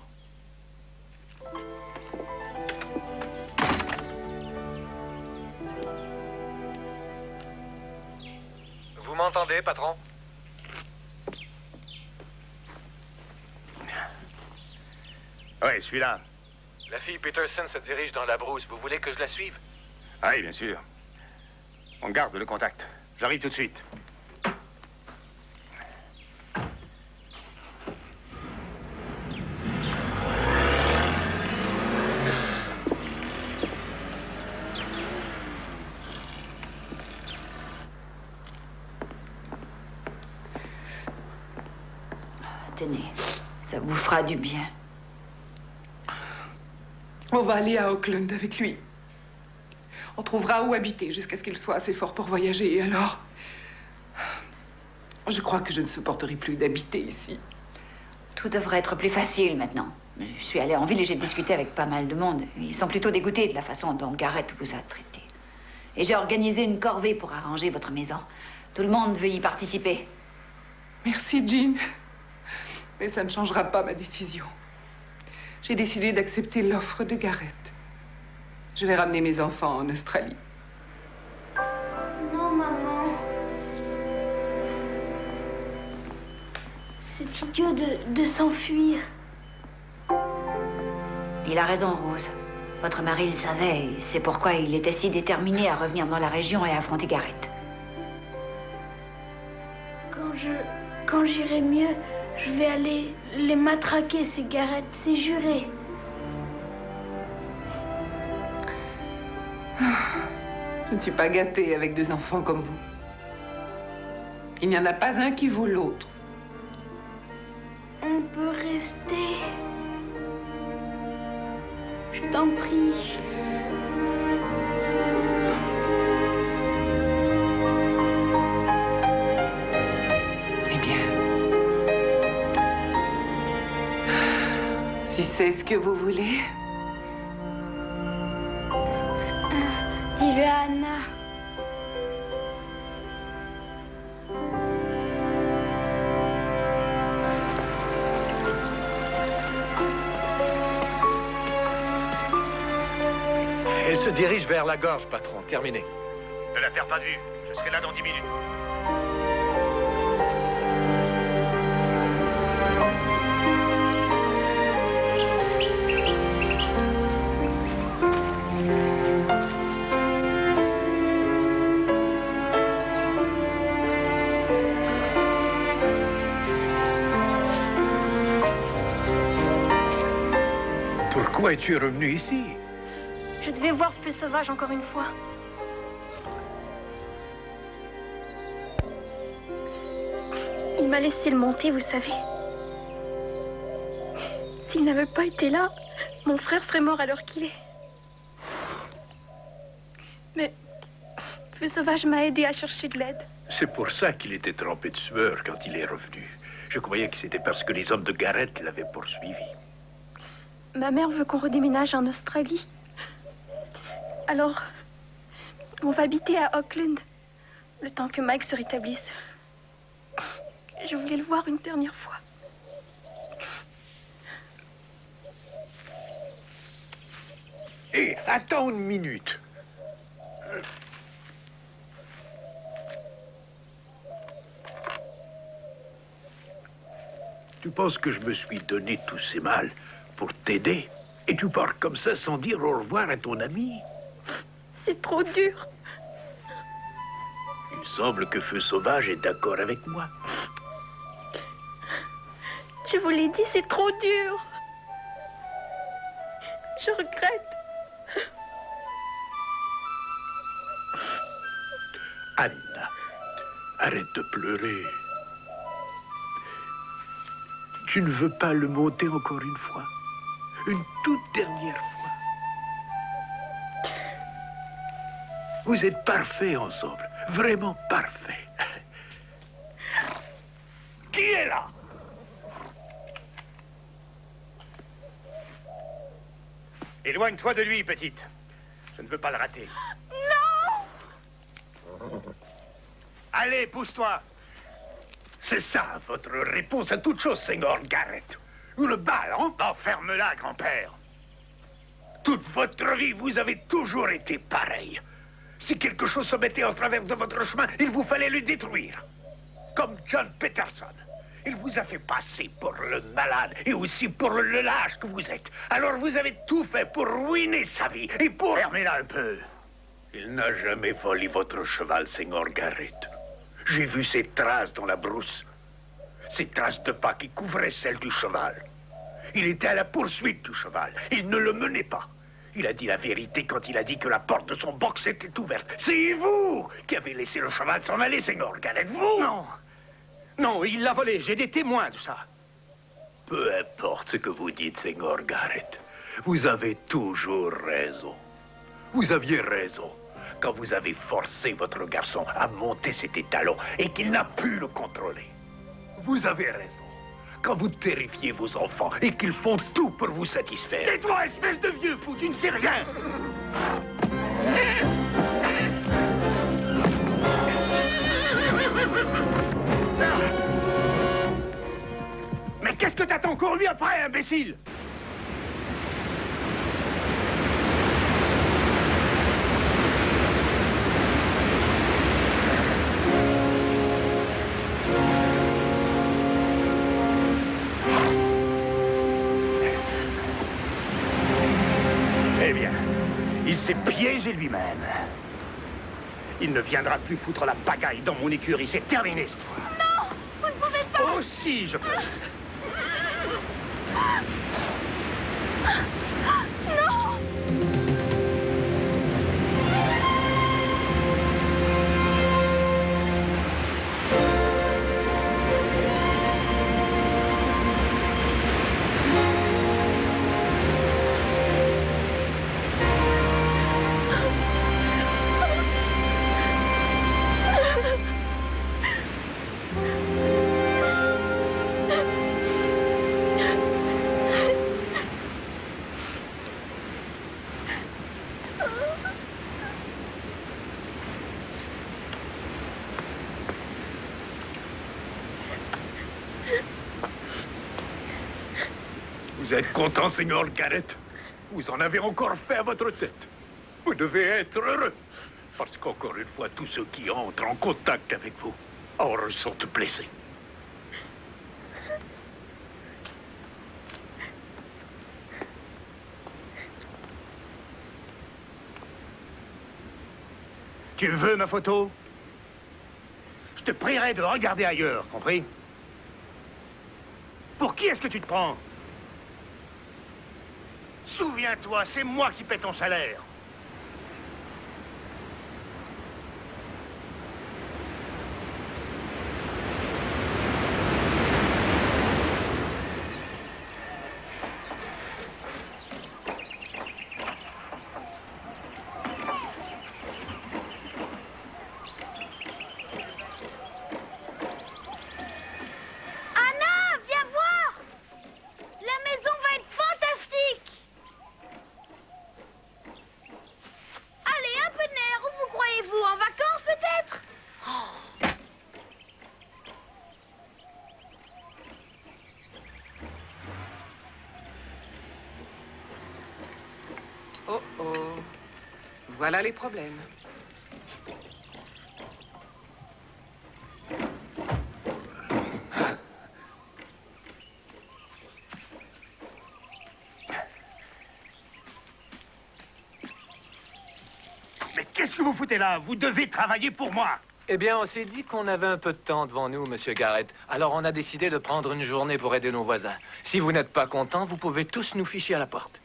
Vous m'entendez, patron? Oui, je suis là. La fille Peterson se dirige dans la brousse. Vous voulez que je la suive? Ah oui, bien sûr. On garde le contact. J'arrive tout de suite. Tenez, ça vous fera du bien. On va aller à Auckland avec lui. On trouvera où habiter jusqu'à ce qu'il soit assez fort pour voyager. Et alors, je crois que je ne supporterai plus d'habiter ici. Tout devrait être plus facile maintenant. Je suis allée en ville et j'ai discuté avec pas mal de monde. Ils sont plutôt dégoûtés de la façon dont Garrett vous a traité. Et j'ai organisé une corvée pour arranger votre maison. Tout le monde veut y participer. Merci, Jean. Mais ça ne changera pas ma décision. J'ai décidé d'accepter l'offre de Garrett. Je vais ramener mes enfants en Australie. Non, maman. C'est idiot de s'enfuir. Il a raison, Rose. Votre mari le savait, et c'est pourquoi il était si déterminé à revenir dans la région et à affronter Garrett. Quand j'irai mieux, je vais aller les matraquer, ces Garrett, c'est juré. Je ne suis pas gâtée avec deux enfants comme vous. Il n'y en a pas un qui vaut l'autre. On peut rester. Je t'en prie. Eh bien, si c'est ce que vous voulez. Dis-le à Anna. Elle se dirige vers la gorge, patron. Terminé. Ne la perds pas de vue. Je serai là dans 10 minutes. Pourquoi es-tu revenu ici? Je devais voir Feu Sauvage encore une fois. Il m'a laissé le monter, vous savez. S'il n'avait pas été là, mon frère serait mort à l'heure qu'il est. Mais Feu Sauvage m'a aidé à chercher de l'aide. C'est pour ça qu'il était trempé de sueur quand il est revenu. Je croyais que c'était parce que les hommes de Garrett l'avaient poursuivi. Ma mère veut qu'on redéménage en Australie. Alors, on va habiter à Auckland, le temps que Mike se rétablisse. Je voulais le voir une dernière fois. Hé, attends une minute. Tu penses que je me suis donné tous ces mal pour t'aider? Et tu pars comme ça sans dire au revoir à ton ami? C'est trop dur. Il semble que Feu Sauvage est d'accord avec moi. Je vous l'ai dit, c'est trop dur. Je regrette. Anna, arrête de pleurer. Tu ne veux pas le monter encore une fois? Une toute dernière fois? Vous êtes parfaits ensemble, vraiment parfaits. Qui est là? Éloigne-toi de lui, petite. Je ne veux pas le rater. Non! Allez, pousse-toi. C'est ça, votre réponse à toute chose, Seigneur Garrett. Une balle, hein? Oh, ferme-la, grand-père. Toute votre vie, vous avez toujours été pareil. Si quelque chose se mettait en travers de votre chemin, il vous fallait le détruire. Comme John Peterson. Il vous a fait passer pour le malade et aussi pour le lâche que vous êtes. Alors vous avez tout fait pour ruiner sa vie et pour... Fermez-la un peu. Il n'a jamais volé votre cheval, Seigneur Garrett. J'ai vu ses traces dans la brousse. Ces traces de pas qui couvraient celles du cheval. Il était à la poursuite du cheval. Il ne le menait pas. Il a dit la vérité quand il a dit que la porte de son box était ouverte. C'est vous qui avez laissé le cheval s'en aller, Seigneur Garrett. Vous! Non. Non, il l'a volé. J'ai des témoins de ça. Peu importe ce que vous dites, Seigneur Garrett. Vous avez toujours raison. Vous aviez raison quand vous avez forcé votre garçon à monter cet étalon et qu'il n'a pu le contrôler. Vous avez raison quand vous terrifiez vos enfants et qu'ils font tout pour vous satisfaire. Tais-toi, espèce de vieux fou, tu ne sais rien. Mais qu'est-ce que t'attends qu'on lui après, imbécile? Eh bien, il s'est piégé lui-même. Il ne viendra plus foutre la pagaille dans mon écurie. C'est terminé cette fois. Non, vous ne pouvez pas. Oh si, je peux. Non. Vous êtes content, Seigneur Garrett? Vous en avez encore fait à votre tête. Vous devez être heureux. Parce qu'encore une fois, tous ceux qui entrent en contact avec vous en ressortent blessés. Tu veux ma photo? Je te prierai de regarder ailleurs, compris? Pour qui est-ce que tu te prends? Souviens-toi, c'est moi qui paie ton salaire. Voilà les problèmes. Mais qu'est-ce que vous foutez là? Vous devez travailler pour moi. Eh bien, on s'est dit qu'on avait un peu de temps devant nous, Monsieur Garrett. Alors, on a décidé de prendre une journée pour aider nos voisins. Si vous n'êtes pas content, vous pouvez tous nous ficher à la porte.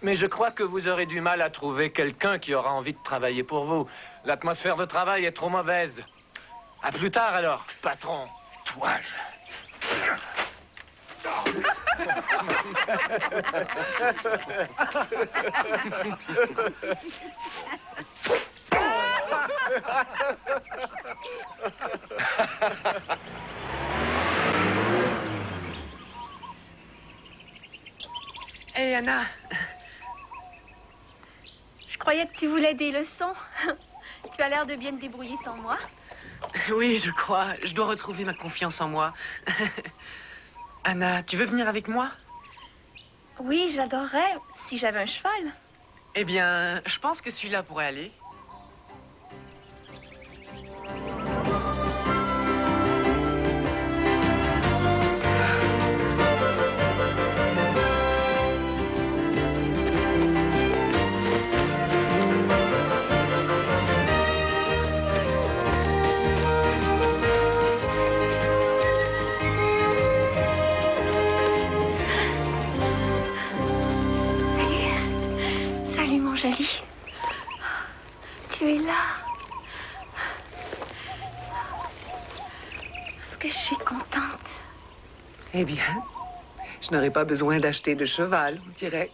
Mais je crois que vous aurez du mal à trouver quelqu'un qui aura envie de travailler pour vous. L'atmosphère de travail est trop mauvaise. À plus tard, alors, patron. Toi, Hé, Anna. Je croyais que tu voulais des leçons. Tu as l'air de bien te débrouiller sans moi. Oui, je crois. Je dois retrouver ma confiance en moi. Anna, tu veux venir avec moi? Oui, j'adorerais si j'avais un cheval. Eh bien, je pense que celui-là pourrait aller. Salut, mon joli. Tu es là. Est-ce que je suis contente? Eh bien, je n'aurais pas besoin d'acheter de cheval, on dirait.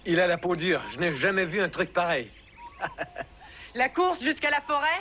Il a la peau dure. Je n'ai jamais vu un truc pareil. La course jusqu'à la forêt?